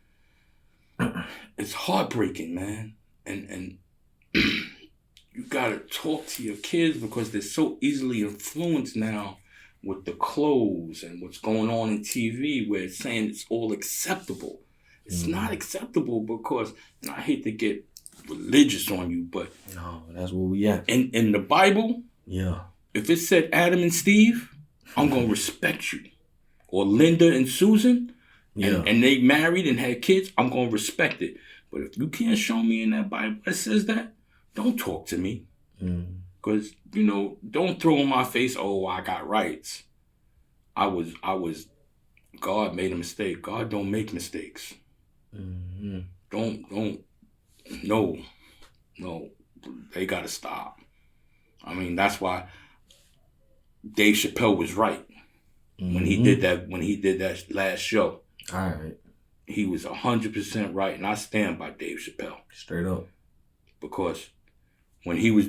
heartbreaking, man. And you gotta talk to your kids because they're so easily influenced now with the clothes and what's going on in TV, where it's saying it's all acceptable. It's not acceptable because, and I hate to get religious on you, but no, that's where we at. In the Bible, yeah, if it said Adam and Steve, I'm gonna respect you. Or Linda and Susan, and they married and had kids, I'm gonna respect it. But if you can't show me in that Bible that says that, don't talk to me. Because, you know, don't throw in my face, oh, I got rights. I was, God made a mistake. God don't make mistakes. No, they gotta stop. I mean, that's why Dave Chappelle was right when he did that last show. All right. He was 100% right, and I stand by Dave Chappelle. Straight up. Because when he was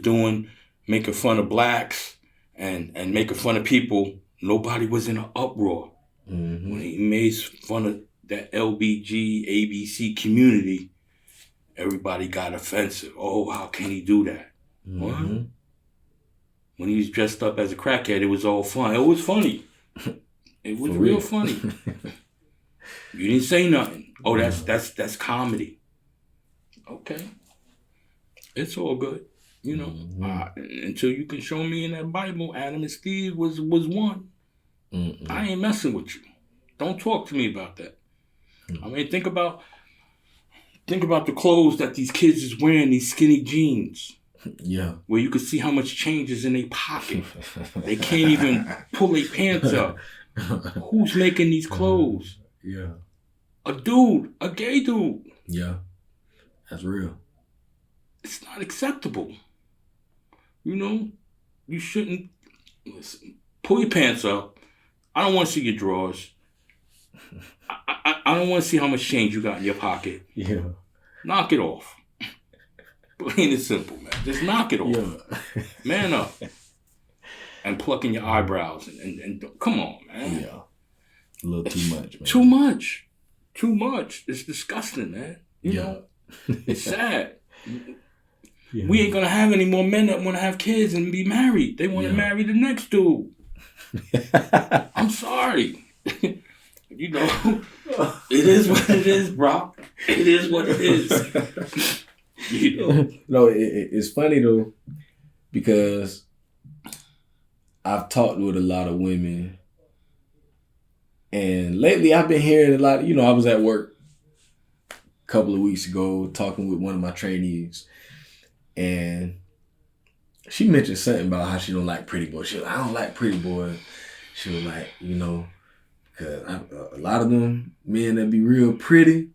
making fun of blacks and making fun of people, nobody was in an uproar. When he made fun of that LBG, ABC community, everybody got offensive. Oh, how can he do that? What? When he was dressed up as a crackhead, it was all fun. It was funny. It was real funny. You didn't say nothing. Oh, that's comedy. Okay. It's all good. You know, until you can show me in that Bible, Adam and Steve was one. I ain't messing with you. Don't talk to me about that. I mean, think about the clothes that these kids is wearing, these skinny jeans. Yeah. Where you can see how much change is in their pocket. They can't even pull their pants up. Who's making these clothes? Yeah. A dude, a gay dude. Yeah. That's real. It's not acceptable. You know, you shouldn't. Listen, pull your pants up. I don't want to see your drawers. I don't want to see how much change you got in your pocket. Yeah. Knock it off. Plain and simple, man. Just knock it off. Yeah. Man up. And plucking your eyebrows. And come on, man. Yeah. A little too much, man. Too much. It's disgusting, man. You know? It's sad. Yeah. We ain't gonna have any more men that want to have kids and be married. They want to marry the next dude. I'm sorry. You know, it is what it is, bro. It is what it is. You know? No, it's funny though, because I've talked with a lot of women, and lately I've been hearing a lot. You know, I was at work a couple of weeks ago talking with one of my trainees, and she mentioned something about how she don't like pretty boys. She was like, I don't like pretty boys. She was like, you know, because a lot of them men that be real pretty,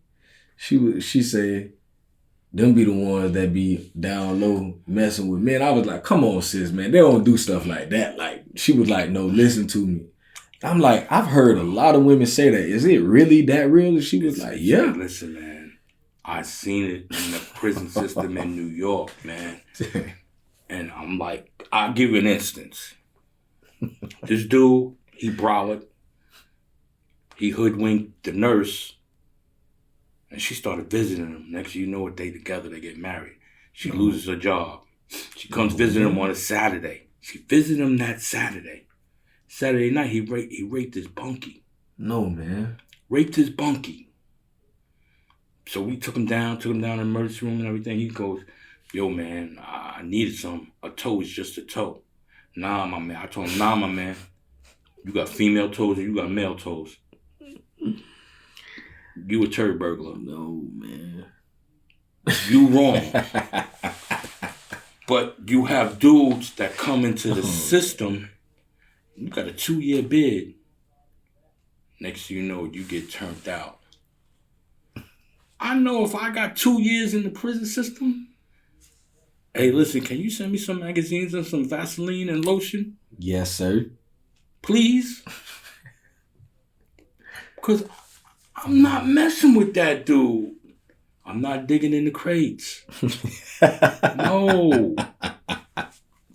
she said, them be the ones that be down low messing with men. I was like, come on, sis, man. They don't do stuff like that. Like, she was like, no, listen to me. I'm like, I've heard a lot of women say that. Is it really that real? And she was like, yeah. Listen, man, I seen it in the prison system in New York, man. And I'm like, I'll give you an instance. This dude, he brolic. He hoodwinked the nurse. And she started visiting him. Next thing you know it, they together, they get married. She loses her job. She comes visit him on a Saturday. She visited him that Saturday. Saturday night, he raped his bunkie. No, man. Raped his bunkie. So we took him down to the emergency room and everything. He goes, yo, man, I needed some. A toe is just a toe. Nah, my man. I told him, nah, my man. You got female toes or you got male toes. You a turd burglar. No, man. You wrong. But you have dudes that come into the system. You got a 2-year bid. Next thing you know, you get turned out. I know if I got 2 years in the prison system, hey, listen, can you send me some magazines and some Vaseline and lotion? Yes, sir. Please? Because I'm not messing with that dude. I'm not digging in the crates. No.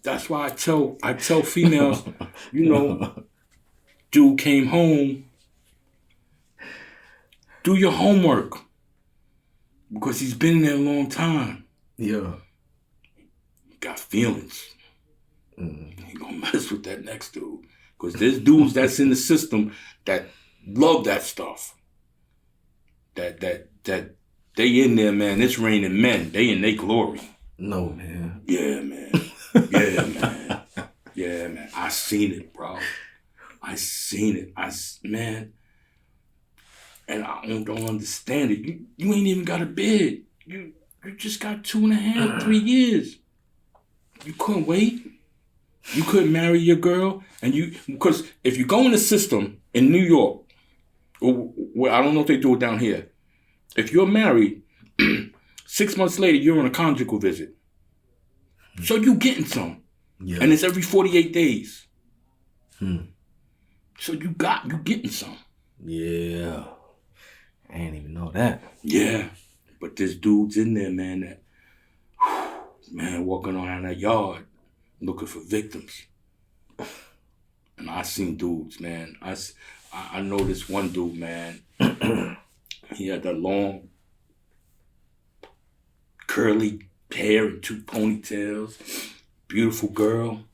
That's why I tell females, dude came home, do your homework. Because he's been there a long time. Yeah. He got feelings. He ain't gonna mess with that next dude. Because there's dudes that's in the system that love that stuff. That they in there, man. It's raining men. They in their glory. No, man. Yeah, man. Yeah, man. Yeah, man. I seen it, bro. I seen it. Man. And I don't understand it. You ain't even got a bid. You just got 2.5, 3 years. You couldn't wait. You couldn't marry your girl. Because if you go in the system in New York, or I don't know if they do it down here. If you're married, 6 months later, you're on a conjugal visit. So you getting some. Yeah. And it's every 48 days. So you getting some. Yeah. I didn't even know that. Yeah. But there's dudes in there, man, that, walking around that yard looking for victims. And I seen dudes, man. I know this one dude, man. He had that long, curly hair and 2 ponytails. Beautiful girl.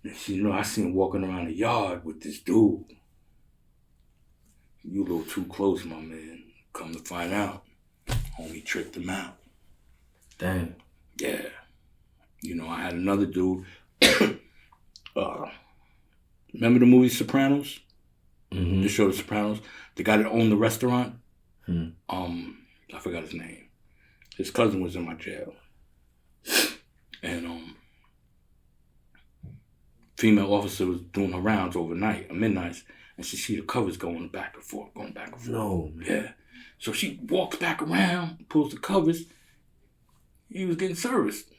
And I seen him walking around the yard with this dude. You a little too close, my man. Come to find out, homie tricked him out. Dang. Yeah. I had another dude. Remember the movie Sopranos? Mm-hmm. The show The Sopranos? The guy that owned the restaurant? I forgot his name. His cousin was in my jail. And female officer was doing her rounds overnight, at midnight, and she see the covers going back and forth. No, man. Yeah. So she walks back around, pulls the covers. He was getting serviced.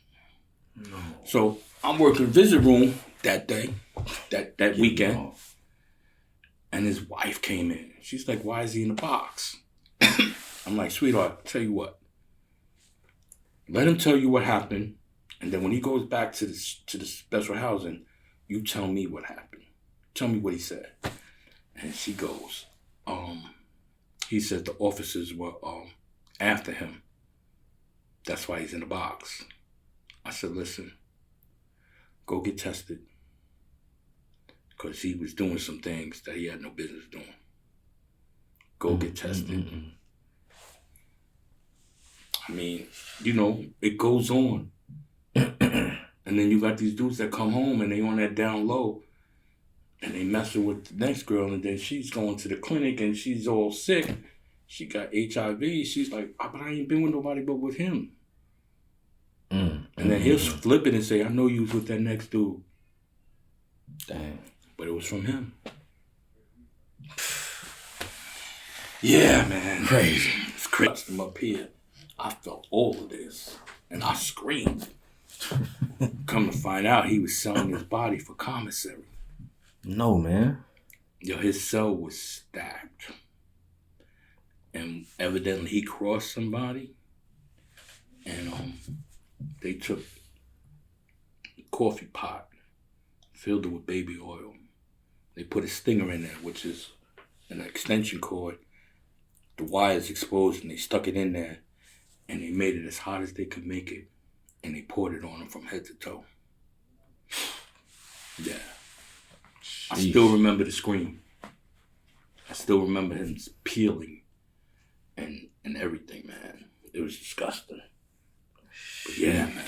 No. So I'm working visit room that day, that weekend. Off. And his wife came in. She's like, why is he in the box? I'm like, sweetheart, tell you what. Let him tell you what happened. And then when he goes back to the special housing, you tell me what happened. Tell me what he said. And she goes, he said the officers were after him. That's why he's in the box. I said, listen, go get tested. Because he was doing some things that he had no business doing. Go get tested. I mean, it goes on. And then you got these dudes that come home and they on that down low and they messing with the next girl and then she's going to the clinic and she's all sick. She got HIV. She's like, but I ain't been with nobody but with him. And then he'll flip it and say, I know you was with that next dude. Dang. But it was from him. Yeah, man. Crazy. It's crazy. I'm up here. I felt all of this. And I screamed. Come to find out, he was selling his body for commissary. No, man. His cell was stacked. And evidently he crossed somebody. And they took a coffee pot, filled it with baby oil. They put a stinger in there, which is an extension cord. The wire's exposed and they stuck it in there. And they made it as hot as they could make it. And they poured it on him from head to toe. Yeah. Jeez. I still remember the scream. I still remember him peeling and everything, man. It was disgusting. But yeah, man.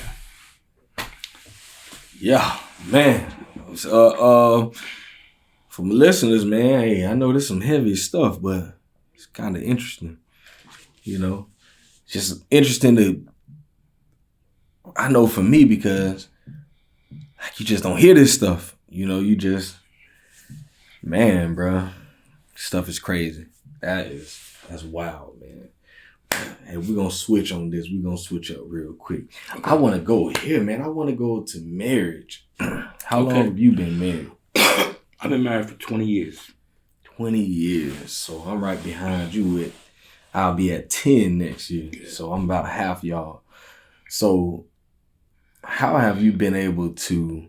Yeah, man. From listeners, man, hey, I know there's some heavy stuff, but it's kind of interesting, just interesting to, I know for me, because like you just don't hear this stuff. You know, you just, man, bro, stuff is crazy. That's wild, man. And we're gonna switch on this. We're gonna switch up real quick. Okay. I wanna go here, man. I wanna go to marriage. How long have you been married? I've been married for 20 years. 20 years. So I'm right behind you. I'll be at 10 next year. Yeah. So I'm about half y'all. So how have you been able to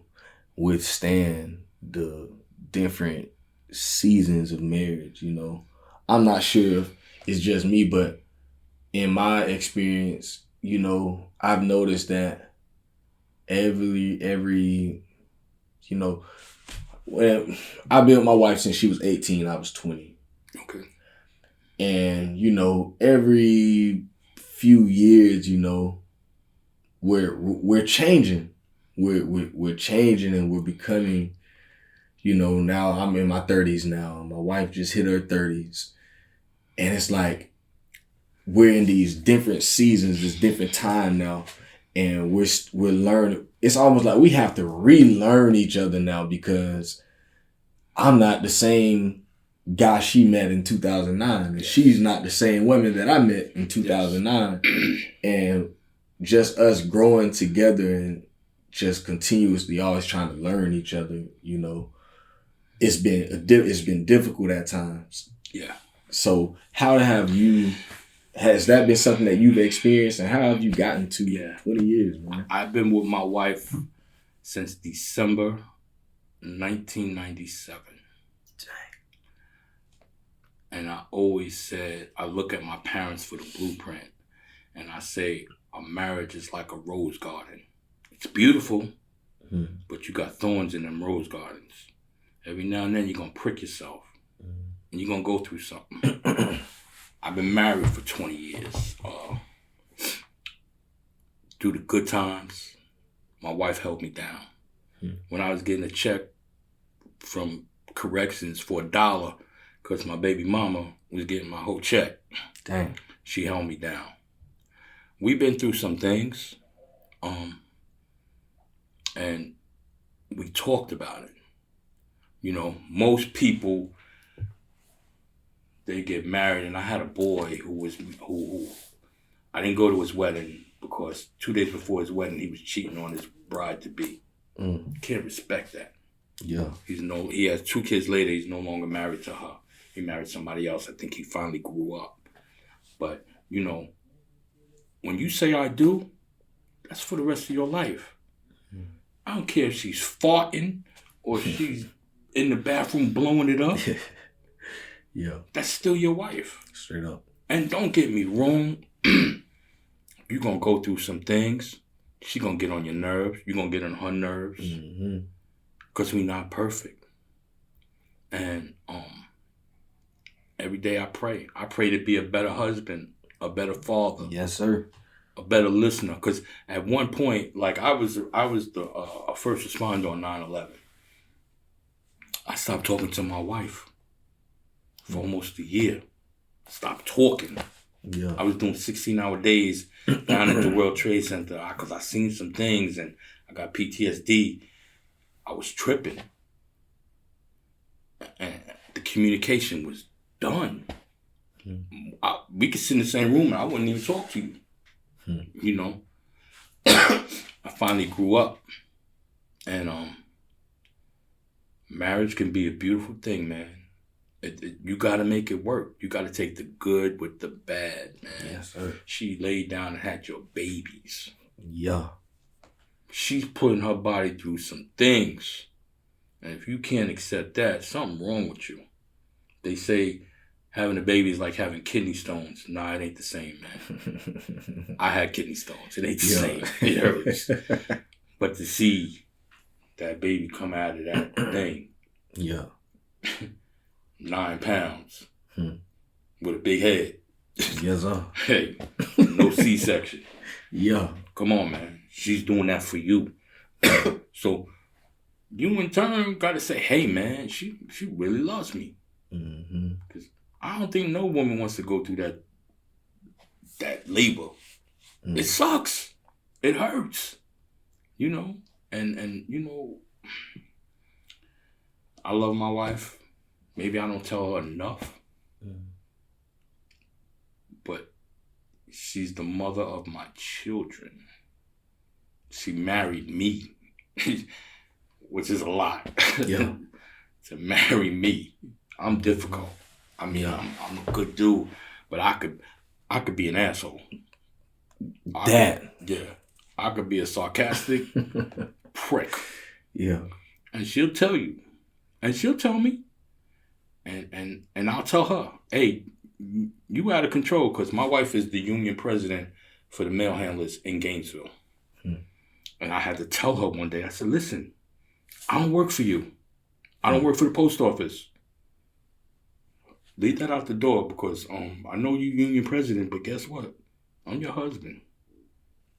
withstand the different seasons of marriage? You know, I'm not sure if it's just me, but in my experience, you know, I've noticed that every, you know, when I've been with my wife since she was 18, I was 20. Okay. And, you know, every few years, you know, we're changing. We're changing and we're becoming, you know, now I'm in my 30s now. My wife just hit her 30s. And it's like we're in these different seasons, this different time now. And we're learning. It's almost like we have to relearn each other now, because I'm not the same guy she met in 2009. And she's not the same woman that I met in 2009. Yes. And just us growing together and just continuously always trying to learn each other, you know, it's been difficult at times. Yeah. So has that been something that you've experienced, and how have you gotten to 20 years, man? I've been with my wife since December 1997. Dang. And I always said, I look at my parents for the blueprint, and I say, a marriage is like a rose garden. It's beautiful, but you got thorns in them rose gardens. Every now and then you're going to prick yourself, and you're going to go through something. I've been married for 20 years. Through the good times, my wife held me down. When I was getting a check from corrections for $1, because my baby mama was getting my whole check. Dang. She held me down. We've been through some things, and we talked about it. You know, most people, they get married, and I had a boy who I didn't go to his wedding because 2 days before his wedding, he was cheating on his bride-to-be. Can't respect that. Yeah. He has 2 kids later, he's no longer married to her. He married somebody else. I think he finally grew up. But, you know, when you say I do, that's for the rest of your life. I don't care if she's farting or she's in the bathroom blowing it up. Yeah. That's still your wife. Straight up. And don't get me wrong. You're going to go through some things. She's going to get on your nerves. You're going to get on her nerves. Because we're not perfect. And every day I pray. I pray to be a better husband, a better father. Yes, sir. A better listener. Because at one point, like I was the first responder on 9/11. I stopped talking to my wife for almost a year. Stopped talking. Yeah. I was doing 16-hour days down at the World Trade Center because I seen some things and I got PTSD. I was tripping. And the communication was done. We could sit in the same room and I wouldn't even talk to you. You know? I finally grew up. And marriage can be a beautiful thing, man. You got to make it work. You got to take the good with the bad, man. Yes, sir. She laid down and had your babies. Yeah. She's putting her body through some things. And if you can't accept that, something wrong with you. They say having a baby is like having kidney stones. Nah, it ain't the same, man. I had kidney stones. It ain't the same. It hurts. But to see that baby come out of that thing. Yeah. 9 pounds with a big head. Yes, sir. Hey, no C-section. Yeah. Come on, man. She's doing that for you. So you in turn got to say, hey, man, she really loves me. Because I don't think no woman wants to go through that labor. It sucks. It hurts. You know? And you know, I love my wife. Maybe I don't tell her enough. But she's the mother of my children. She married me, which is a lot. Yeah. To marry me, I'm difficult. I mean, I'm a good dude, but I could be an asshole. I could be a sarcastic prick. Yeah. And she'll tell you, and she'll tell me, and I'll tell her, hey, you out of control, because my wife is the union president for the mail handlers in Gainesville. And I had to tell her one day, I said, listen, I don't work for you. I don't work for the post office. Leave that out the door, because I know you union president, but guess what? I'm your husband.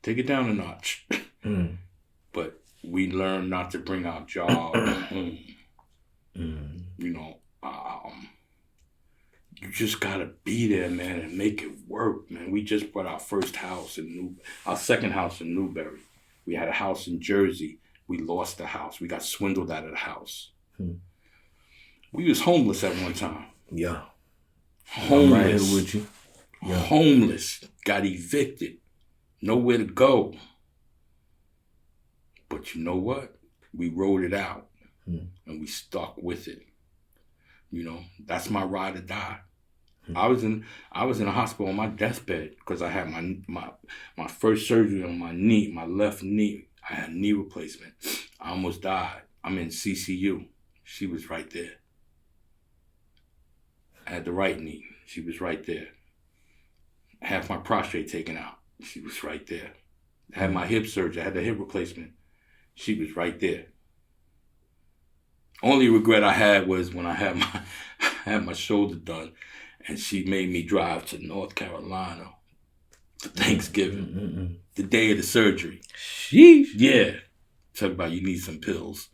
Take it down a notch. But we learn not to bring our job home. You know, you just gotta be there, man, and make it work, man. We just bought our our second house in Newberry. We had a house in Jersey. We lost the house. We got swindled out of the house. We was homeless at one time. Yeah. Homeless. I'm right here with you. Yeah. Homeless. Got evicted. Nowhere to go. But you know what? We rode it out. And we stuck with it. You know, that's my ride or die. I was in the hospital on my deathbed because I had my first surgery on my knee, my left knee. I had knee replacement. I almost died. I'm in CCU. She was right there. I had the right knee. She was right there. I had my prostate taken out. She was right there. I had my hip surgery. I had the hip replacement. She was right there. Only regret I had was when I had my shoulder done, and she made me drive to North Carolina for Thanksgiving, the day of the surgery. Sheesh. Yeah. Talk about you need some pills.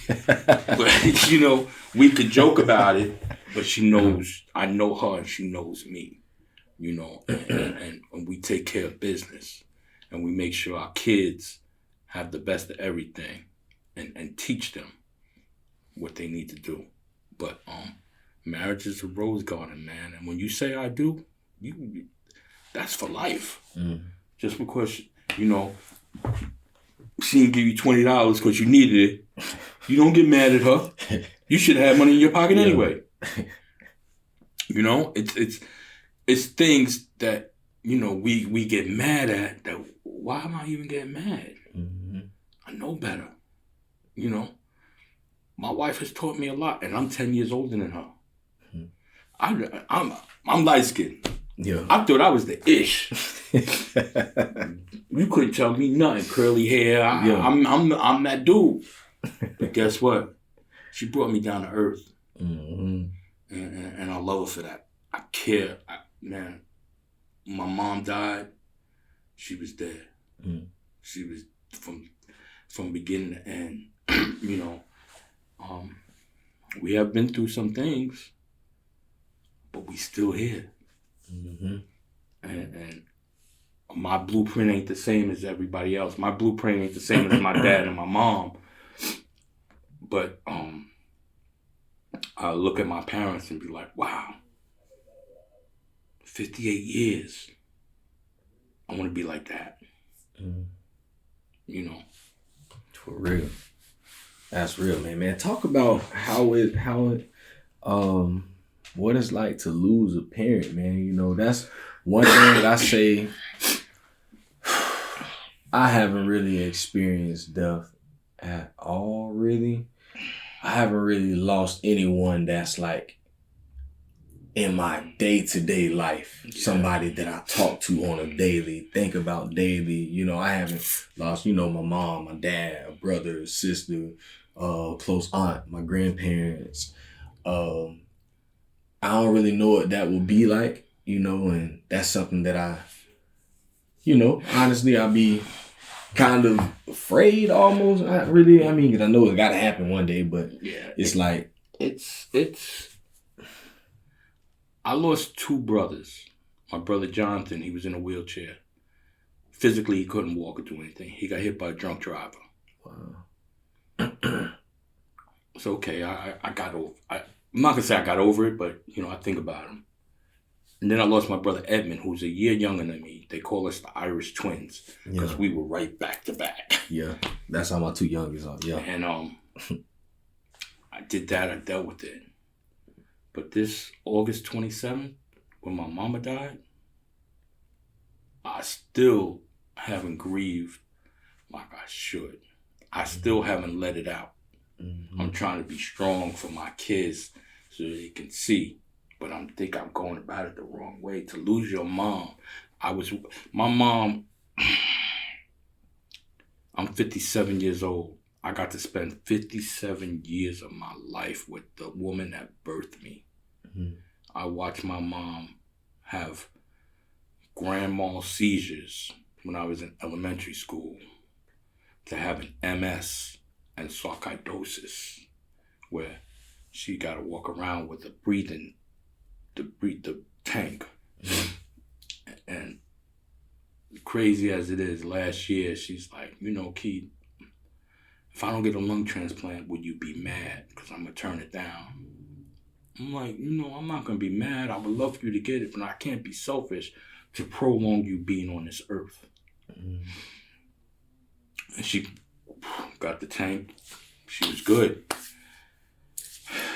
But, you know, we could joke about it, but she knows, I know her and she knows me, you know, and we take care of business, and we make sure our kids have the best of everything and teach them what they need to do. But marriage is a rose garden, man. And when you say I do, that's for life. Just because, you know, she didn't give you $20 because you needed it, you don't get mad at her. You should have money in your pocket anyway. You know, it's things that, you know, we get mad at. That why am I even getting mad? I know better. You know, my wife has taught me a lot, and I'm 10 years older than her. I'm light skinned. Yeah. I thought I was the ish. You couldn't tell me nothing. Curly hair. I'm that dude. But guess what? She brought me down to earth. And I love her for that. I care. Man, my mom died. She was there. She was from beginning to end. You know, we have been through some things, but we still here. And my blueprint ain't the same as everybody else. My blueprint ain't the same as my dad and my mom. But I look at my parents and be like, wow, 58 years. I want to be like that. You know. For real. That's real, man. Talk about how it what it's like to lose a parent, man. You know, that's one thing I say. I haven't really experienced death at all, really. I haven't really lost anyone that's like in my day-to-day life. Yeah. Somebody that I talk to on a daily, think about daily. You know, I haven't lost, you know, my mom, my dad, a brother, sister, close aunt, my grandparents. I don't really know what that will be like, you know, and that's something that I, you know, honestly, I'll be kind of afraid almost. Not really, I mean, because I know it got to happen one day, but yeah, it's I lost two brothers My brother Jonathan, he was in a wheelchair. Physically, he couldn't walk or do anything. He got hit by a drunk driver. Wow. It's okay. I got over. I'm not gonna say I got over it, but I think about him. And then I lost my brother Edmund, who's a year younger than me. They call us the Irish twins because we were right back to back. Yeah, that's how my two youngest are. Yeah, and I did that. I dealt with it. But this August 27th, when my mama died, I still haven't grieved like I should. I still haven't let it out. Mm-hmm. I'm trying to be strong for my kids so they can see. But I think I'm going about it the wrong way. To lose your mom. My mom, I'm 57 years old. I got to spend 57 years of my life with the woman that birthed me. Mm-hmm. I watched my mom have grand mal seizures when I was in elementary school, to having MS and sarcoidosis, where she got to walk around with the tank. Mm-hmm. And crazy as it is, last year she's like, Keith, if I don't get a lung transplant, would you be mad? Because I'm going to turn it down. I'm like, I'm not going to be mad. I would love for you to get it, but I can't be selfish to prolong you being on this earth. Mm-hmm. And she got the tank. She was good.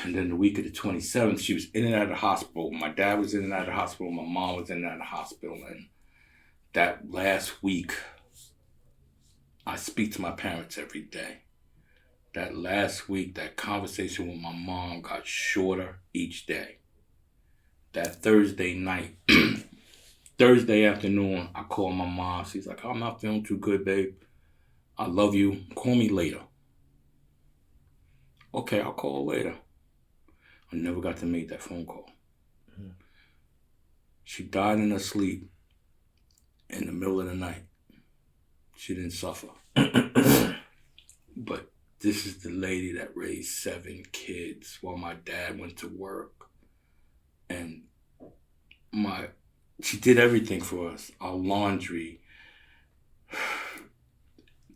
And then the week of the 27th, she was in and out of the hospital. My dad was in and out of the hospital. My mom was in and out of the hospital. And that last week, I speak to my parents every day. That last week, that conversation with my mom got shorter each day. That Thursday night, Thursday afternoon, I called my mom. She's like, I'm not feeling too good, babe. I love you. Call me later. Okay, I'll call later. I never got to make that phone call. Mm-hmm. She died in her sleep in the middle of the night. She didn't suffer. But this is the lady that raised 7 kids while my dad went to work. And she did everything for us. Our laundry,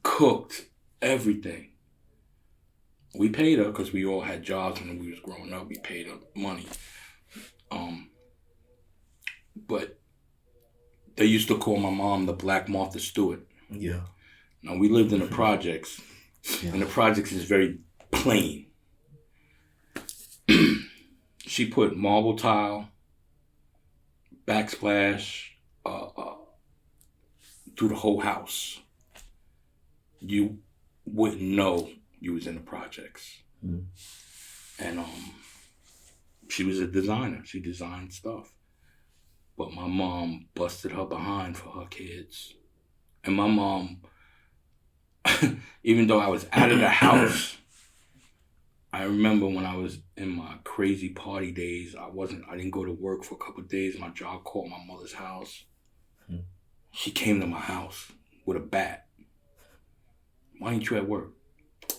cooked, everything. We paid her because we all had jobs when we was growing up. We paid her money. But they used to call my mom the Black Martha Stewart. Yeah. Now, we lived in the projects. Yeah. And the projects is very plain. She put marble tile, backsplash, through the whole house. You wouldn't know you was in the projects. Mm. And she was a designer. She designed stuff. But my mom busted her behind for her kids. And my mom, even though I was out of the house, I remember when I was in my crazy party days, I didn't go to work for a couple of days. My job called my mother's house. Mm. She came to my house with a bat. Why ain't you at work?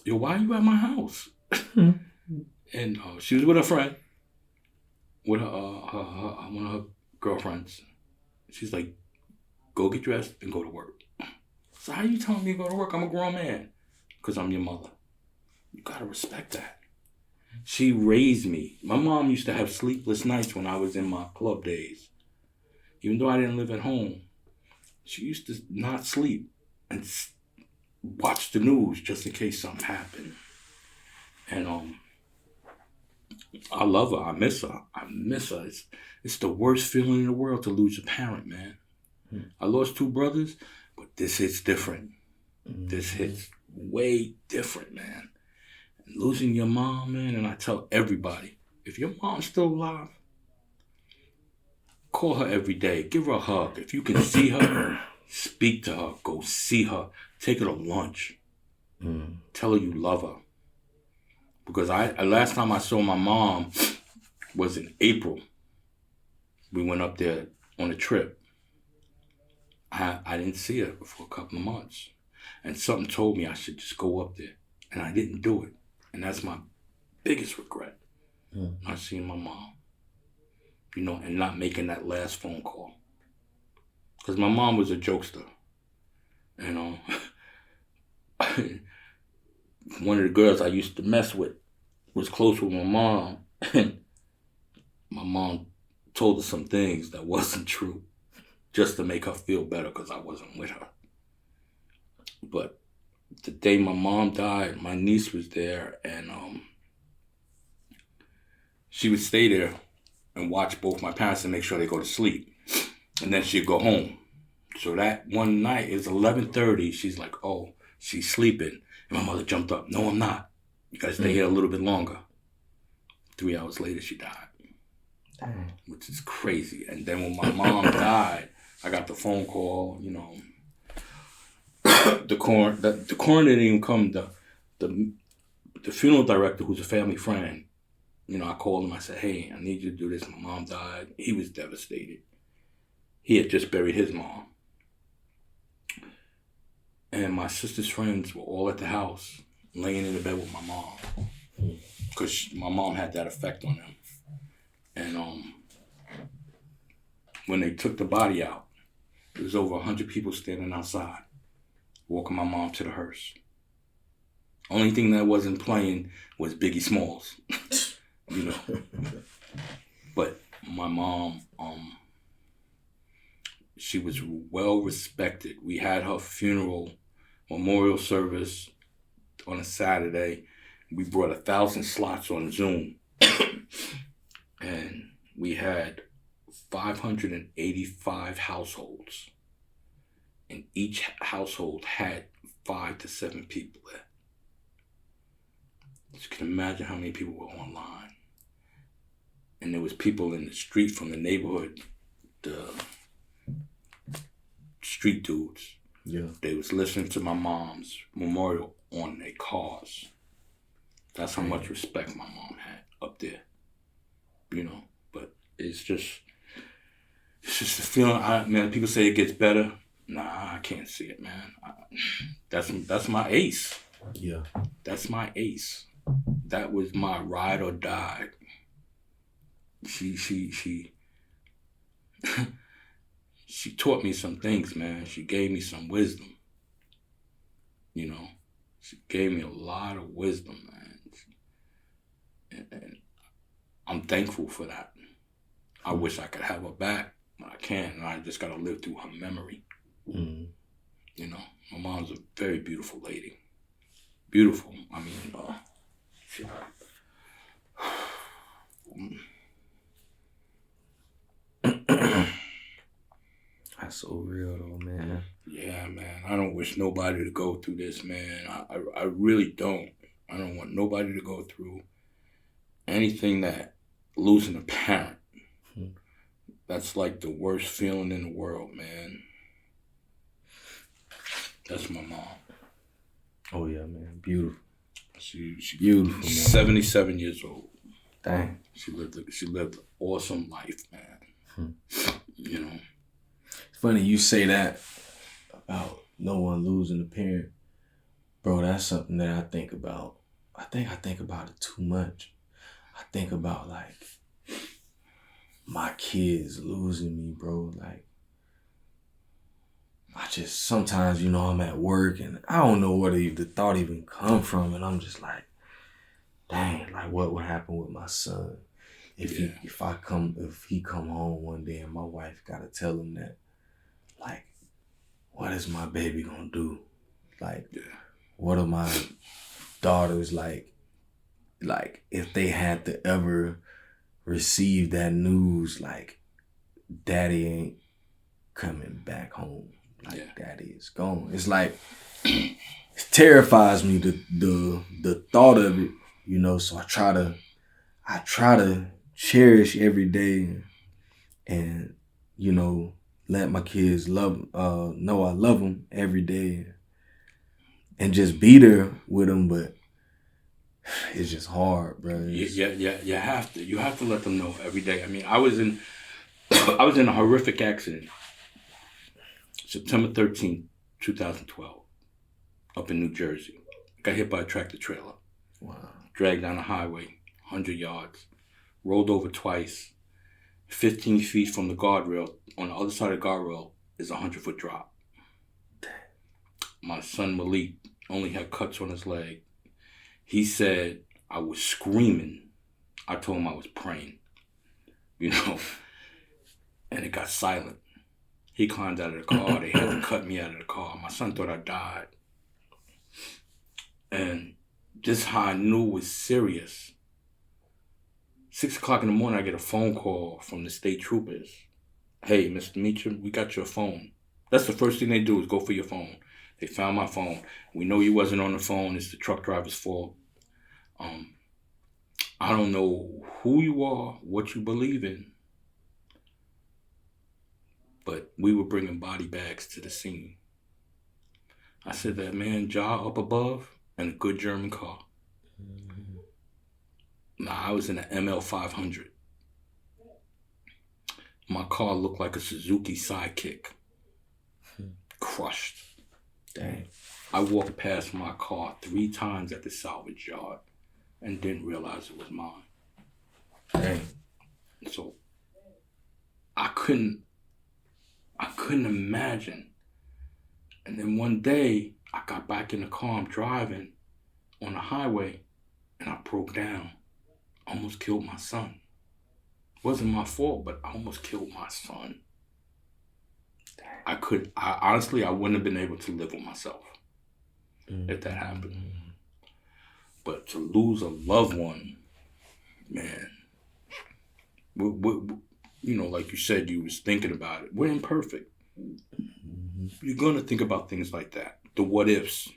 Yo, why are you at my house? Mm. And she was with her friend, with one of her girlfriends. She's like, go get dressed and go to work. So how you telling me to go to work? I'm a grown man. Because I'm your mother. You gotta respect that. She raised me. My mom used to have sleepless nights when I was in my club days. Even though I didn't live at home, she used to not sleep and watch the news just in case something happened. And I love her. I miss her. It's the worst feeling in the world to lose a parent, man. Mm. I lost 2 brothers, but this hits different. Mm. This hits way different, man. And losing your mom, man, and I tell everybody, if your mom's still alive, call her every day. Give her a hug. If you can see her, speak to her. Go see her. Take her to lunch. Mm. Tell her you love her. Because last time I saw my mom was in April. We went up there on a trip. I didn't see her for a couple of months. And something told me I should just go up there. And I didn't do it. And that's my biggest regret. Not seeing my mom. And not making that last phone call. Because my mom was a jokester. One of the girls I used to mess with was close with my mom. And my mom told her some things that wasn't true just to make her feel better because I wasn't with her. But the day my mom died, my niece was there, and she would stay there and watch both my parents and make sure they go to sleep. And then she'd go home. So that one night, it was 11:30. She's like, oh, she's sleeping. And my mother jumped up. No, I'm not. You got to stay here a little bit longer. 3 hours later, she died. Damn. Which is crazy. And then when my mom died, I got the phone call, you know. The coroner didn't even come. The funeral director, who's a family friend, you know, I called him. I said, hey, I need you to do this. My mom died. He was devastated. He had just buried his mom. And my sister's friends were all at the house, laying in the bed with my mom. Because my mom had that effect on them. And when they took the body out, there was over 100 people standing outside, walking my mom to the hearse. Only thing that wasn't playing was Biggie Smalls, you know. But my mom, she was well respected. We had her funeral memorial service on a Saturday. We brought 1,000 slots on Zoom. And we had 585 households. And each household had 5 to 7 people there. You can imagine how many people were online. And there was people in the street from the neighborhood, the street dudes. Yeah. They was listening to my mom's memorial on their cars. That's how much respect my mom had up there. You know, but it's just a feeling. Man, people say it gets better. Nah, I can't see it, man. That's my ace. Yeah. That's my ace. That was my ride or die. She she taught me some things, man. She gave me some wisdom. You know, she gave me a lot of wisdom, man. And I'm thankful for that. I wish I could have her back, but I can't. And I just got to live through her memory. Mm-hmm. You know, my mom's a very beautiful lady. Beautiful. I mean, That's so real though, man. Yeah, man. I don't wish nobody to go through this, man. I really don't. I don't want nobody to go through anything that losing a parent. Mm-hmm. That's like the worst feeling in the world, man. That's my mom. Oh yeah, man. Beautiful. She beautiful, man. 77 years old. Dang. She lived an awesome life, man. You know. It's funny you say that about no one losing a parent. Bro, that's something that I think about. I think about it too much. I think about like my kids losing me, bro. Like I just sometimes, you know, I'm at work and I don't know where the thought even come from, and I'm just like, dang, like what would happen with my son if he come home one day and my wife gotta tell him that, like, what is my baby gonna do? Like, what are my daughters like if they had to ever receive that news, like daddy ain't coming back home. Like daddy is gone. It's like it terrifies me the thought of it, you know. So I try to cherish every day and you know let my kids know I love them every day and just be there with them. But it's just hard, bro. Yeah. You have to let them know every day. I mean, I was in a horrific accident. September 13th, 2012, up in New Jersey. Got hit by a tractor trailer. Wow. Dragged down the highway, 100 yards. Rolled over twice. 15 feet from the guardrail. On the other side of the guardrail, is a 100-foot drop. My son Malik only had cuts on his leg. He said I was screaming. I told him I was praying, you know, and it got silent. He climbed out of the car. They had to cut me out of the car. My son thought I died. And this how I knew it was serious. 6 o'clock in the morning, I get a phone call from the state troopers. Hey, Mr. Meachum, we got your phone. That's the first thing they do is go for your phone. They found my phone. We know you wasn't on the phone. It's the truck driver's fault. I don't know who you are, what you believe in, but we were bringing body bags to the scene. I said, that man jaw up above and a good German car. Now, I was in an ML 500. My car looked like a Suzuki Sidekick. Crushed. Dang. I walked past my car 3 times at the salvage yard and didn't realize it was mine. Dang. So I couldn't imagine. And then one day I got back in the car, I'm driving on the highway, and I broke down. Almost killed my son. It wasn't my fault, but I almost killed my son. I honestly, I wouldn't have been able to live with myself if that happened. But to lose a loved one, man, you know, like you said, you was thinking about it. We're imperfect. You're going to think about things like that, the what ifs.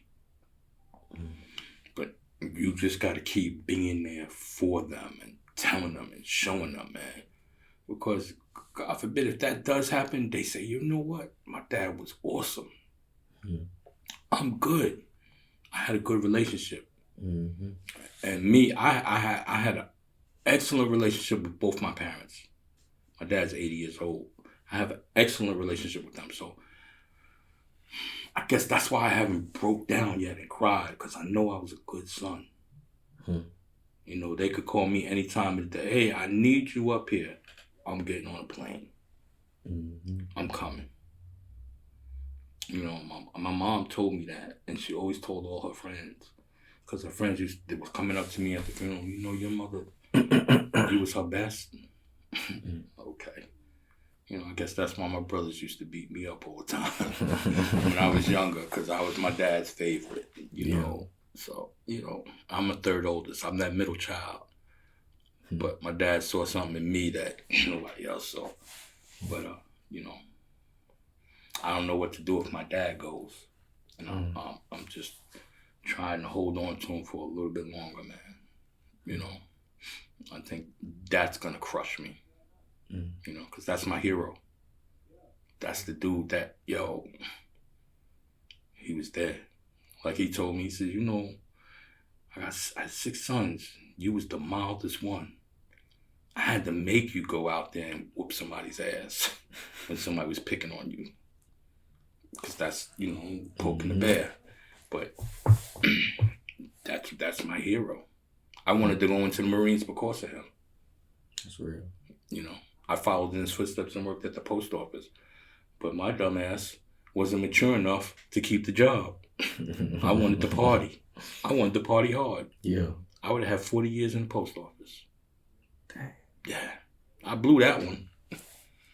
But you just got to keep being there for them and telling them and showing them, man. Because, God forbid, if that does happen, they say, you know what? My dad was awesome. I'm good. I had a good relationship. And me, I had an excellent relationship with both my parents. My dad's 80 years old. I have an excellent relationship with them. So I guess that's why I haven't broke down yet and cried, because I know I was a good son. You know, they could call me any time of the day. Hey, I need you up here. I'm getting on a plane. I'm coming. You know, my mom told me that, and she always told all her friends, because her friends they was coming up to me at the funeral. You know, your mother, you was her best. Okay. You know, I guess that's why my brothers used to beat me up all the time when I was younger, because I was my dad's favorite, you know. So, you know, I'm a third oldest. I'm that middle child. But my dad saw something in me that nobody else saw. But, you know, I don't know what to do if my dad goes. And I'm just trying to hold on to him for a little bit longer, man. You know, I think that's going to crush me. You know, because that's my hero. That's the dude that, he was there. Like he told me, he said, you know, I had 6 sons. You was the mildest one. I had to make you go out there and whoop somebody's ass when somebody was picking on you. Because that's, you know, poking the bear. But that's my hero. I wanted to go into the Marines because of him. That's real. You know, I followed in his footsteps and worked at the post office. But my dumb ass wasn't mature enough to keep the job. I wanted to party. I wanted to party hard. Yeah. I would have had 40 years in the post office. Dang. Yeah. I blew that one.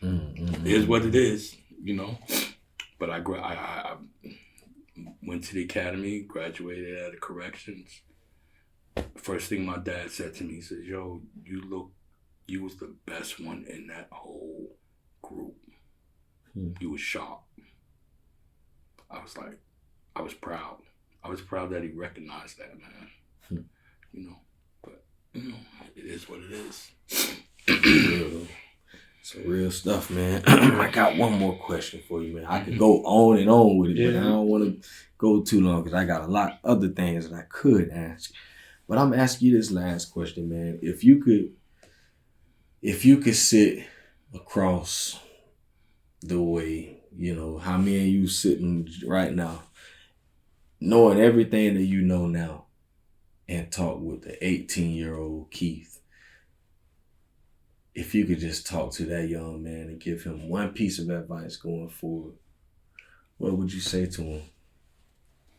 It is what it is, you know. But I went to the academy, graduated out of corrections. First thing my dad said to me, he said, yo, you was the best one in that whole group. You was sharp. I was proud. I was proud that he recognized that, man. You know, but, you know, it is what it is. It's real stuff, man. I got one more question for you, man. I could go on and on with it, but I don't want to go too long because I got a lot of other things that I could ask. But I'm asking you this last question, man. If you could sit across the way, you know, how me and you sitting right now, knowing everything that you know now, and talk with the 18-year-old Keith, if you could just talk to that young man and give him one piece of advice going forward, what would you say to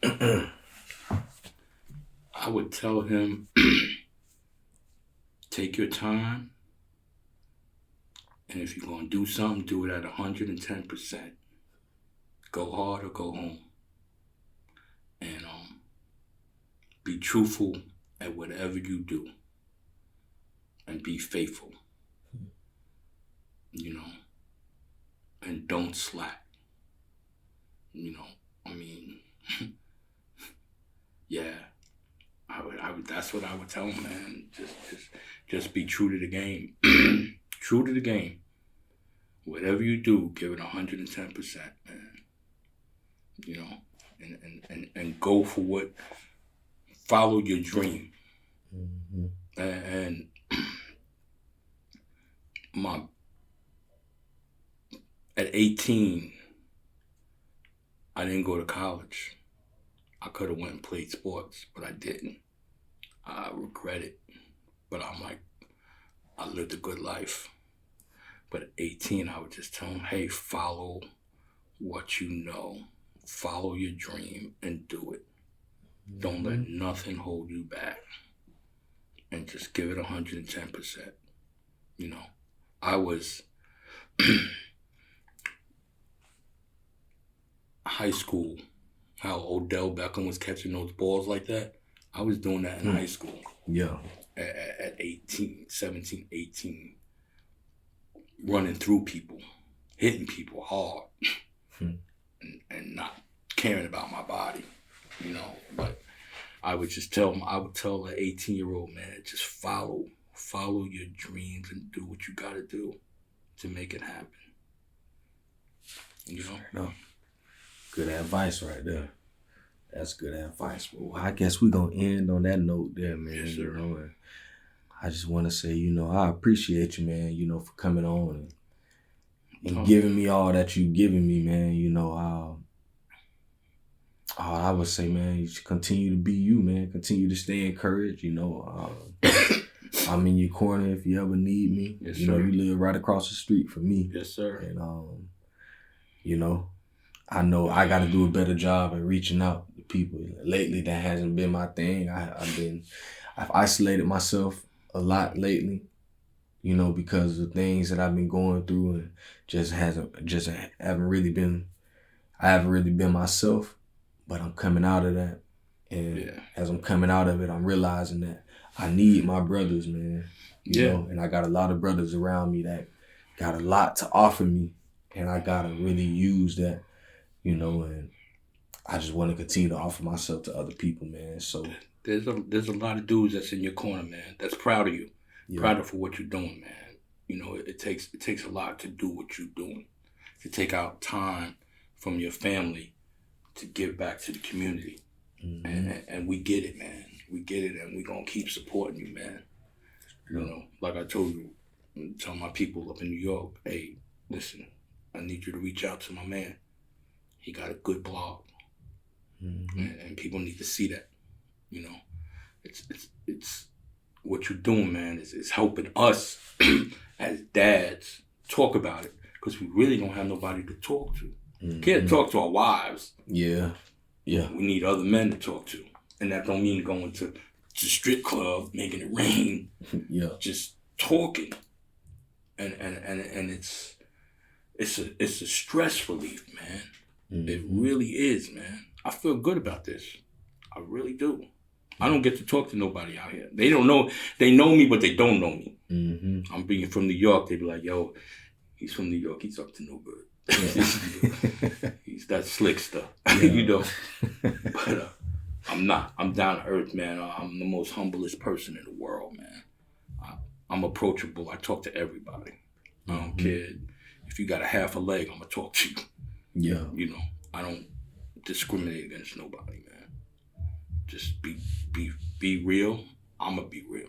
him? I would tell him, take your time, and if you're going to do something, do it at 110%. Go hard or go home. And be truthful at whatever you do. And be faithful. You know, and don't slack. You know, I mean, yeah. I would. That's what I would tell him, man. Just be true to the game. True to the game. Whatever you do, give it 110%, man. You know, and go for what. Follow your dream. Mm-hmm. And at 18, I didn't go to college. I could have went and played sports, but I didn't. I regret it. But I'm like, I lived a good life. But at 18, I would just tell them, hey, follow what you know. Follow your dream and do it. Mm-hmm. Don't let nothing hold you back. And just give it 110%. You know, I was high school, how Odell Beckham was catching those balls like that. I was doing that in high school. Yeah. At 17, 18. Running through people, hitting people hard, and not caring about my body, you know. But I would just tell them, I would tell an 18-year-old man, just follow your dreams and do what you got to do to make it happen. You know? No. Good advice right there. That's good advice. Well, I guess we're going to end on that note there, man. Yes, sir. You know, and I just want to say, you know, I appreciate you, man, you know, for coming on and giving me all that you giving me, man. You know, I would say, man, you should continue to be you, man. Continue to stay encouraged. You know, I'm in your corner if you ever need me. Yes, you sir. know, you live right across the street from me. Yes, sir. And, you know I got to do a better job at reaching out to people. Lately, that hasn't been my thing. I've isolated myself a lot lately, you know, because of the things that I've been going through, and I haven't really been myself, but I'm coming out of that. And as I'm coming out of it, I'm realizing that I need my brothers, man. You know, and I got a lot of brothers around me that got a lot to offer me, and I gotta really use that, you know, and I just want to continue to offer myself to other people, man. So there's a lot of dudes that's in your corner, man, that's proud of you. Yeah. Proud of for what you're doing, man. You know, it takes a lot to do what you're doing. To take out time from your family to give back to the community. Mm-hmm. And we get it, man. We get it, and we're going to keep supporting you, man. You know, like I told you, tell my people up in New York, hey, listen, I need you to reach out to my man. He got a good blog. Mm-hmm. And people need to see that. You know, it's what you're doing, man, is helping us as dads talk about it, because we really don't have nobody to talk to. Mm-hmm. Can't talk to our wives. Yeah. We need other men to talk to, and that don't mean going to strip club, making it rain. Yeah. Just talking, and it's a stress relief, man. Mm-hmm. It really is, man. I feel good about this. I really do. I don't get to talk to nobody out here. They don't know. They know me, but they don't know me. Mm-hmm. I'm being from New York. They be like, yo, he's from New York. He's up to no good. Yeah. He's that slick stuff, you know. But I'm not. I'm down to earth, man. I'm the most humblest person in the world, man. I'm approachable. I talk to everybody. I don't care if you got a half a leg. I'm gonna talk to you. Yeah. You know, I don't discriminate against nobody, man. Just be real. I'm gonna be real.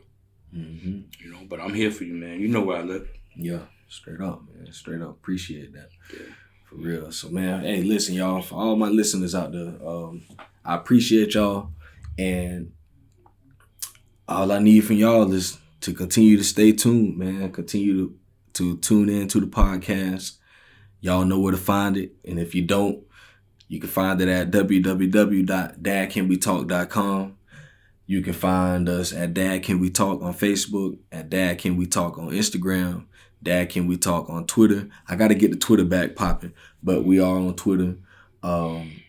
Mm-hmm. You know, but I'm here for you, man. You know where I live. Yeah, straight up, man. Straight up. Appreciate that. Yeah. For real. So, man, hey, listen, y'all. For all my listeners out there, I appreciate y'all. And all I need from y'all is to continue to stay tuned, man. Continue to tune in to the podcast. Y'all know where to find it. And if you don't, you can find it at www.dadcanwetalk.com. You can find us at Dad Can We Talk on Facebook, at Dad Can We Talk on Instagram, Dad Can We Talk on Twitter. I got to get the Twitter back popping, but we are on Twitter. And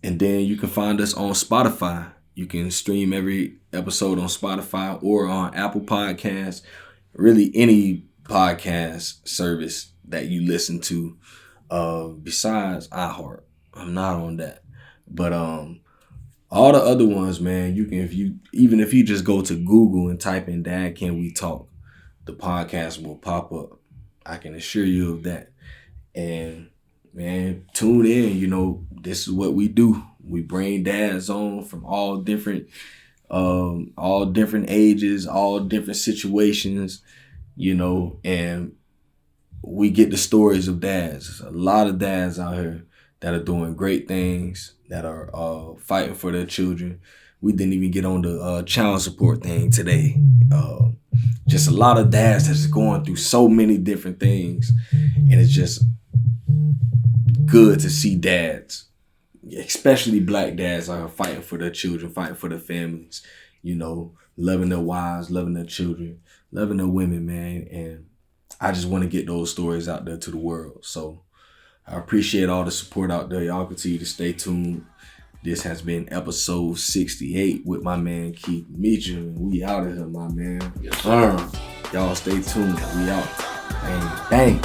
then you can find us on Spotify. You can stream every episode on Spotify or on Apple Podcasts, really any podcast service that you listen to besides iHeart. I'm not on that. But all the other ones, man, you can if you just go to Google and type in Dad Can We Talk, the podcast will pop up. I can assure you of that. And man, tune in. You know, this is what we do. We bring dads on from all different ages, all different situations, you know, and we get the stories of dads. There's a lot of dads out here that are doing great things, that are fighting for their children. We didn't even get on the child support thing today. Just a lot of dads that's going through so many different things. And it's just good to see dads, especially black dads, are fighting for their children, fighting for their families, you know, loving their wives, loving their children, loving their women, man. And I just want to get those stories out there to the world. So I appreciate all the support out there. Y'all continue to stay tuned. This has been episode 68 with my man Keith Meachum. We out of here, my man. Yes, sir. Y'all stay tuned. We out. Bang, bang.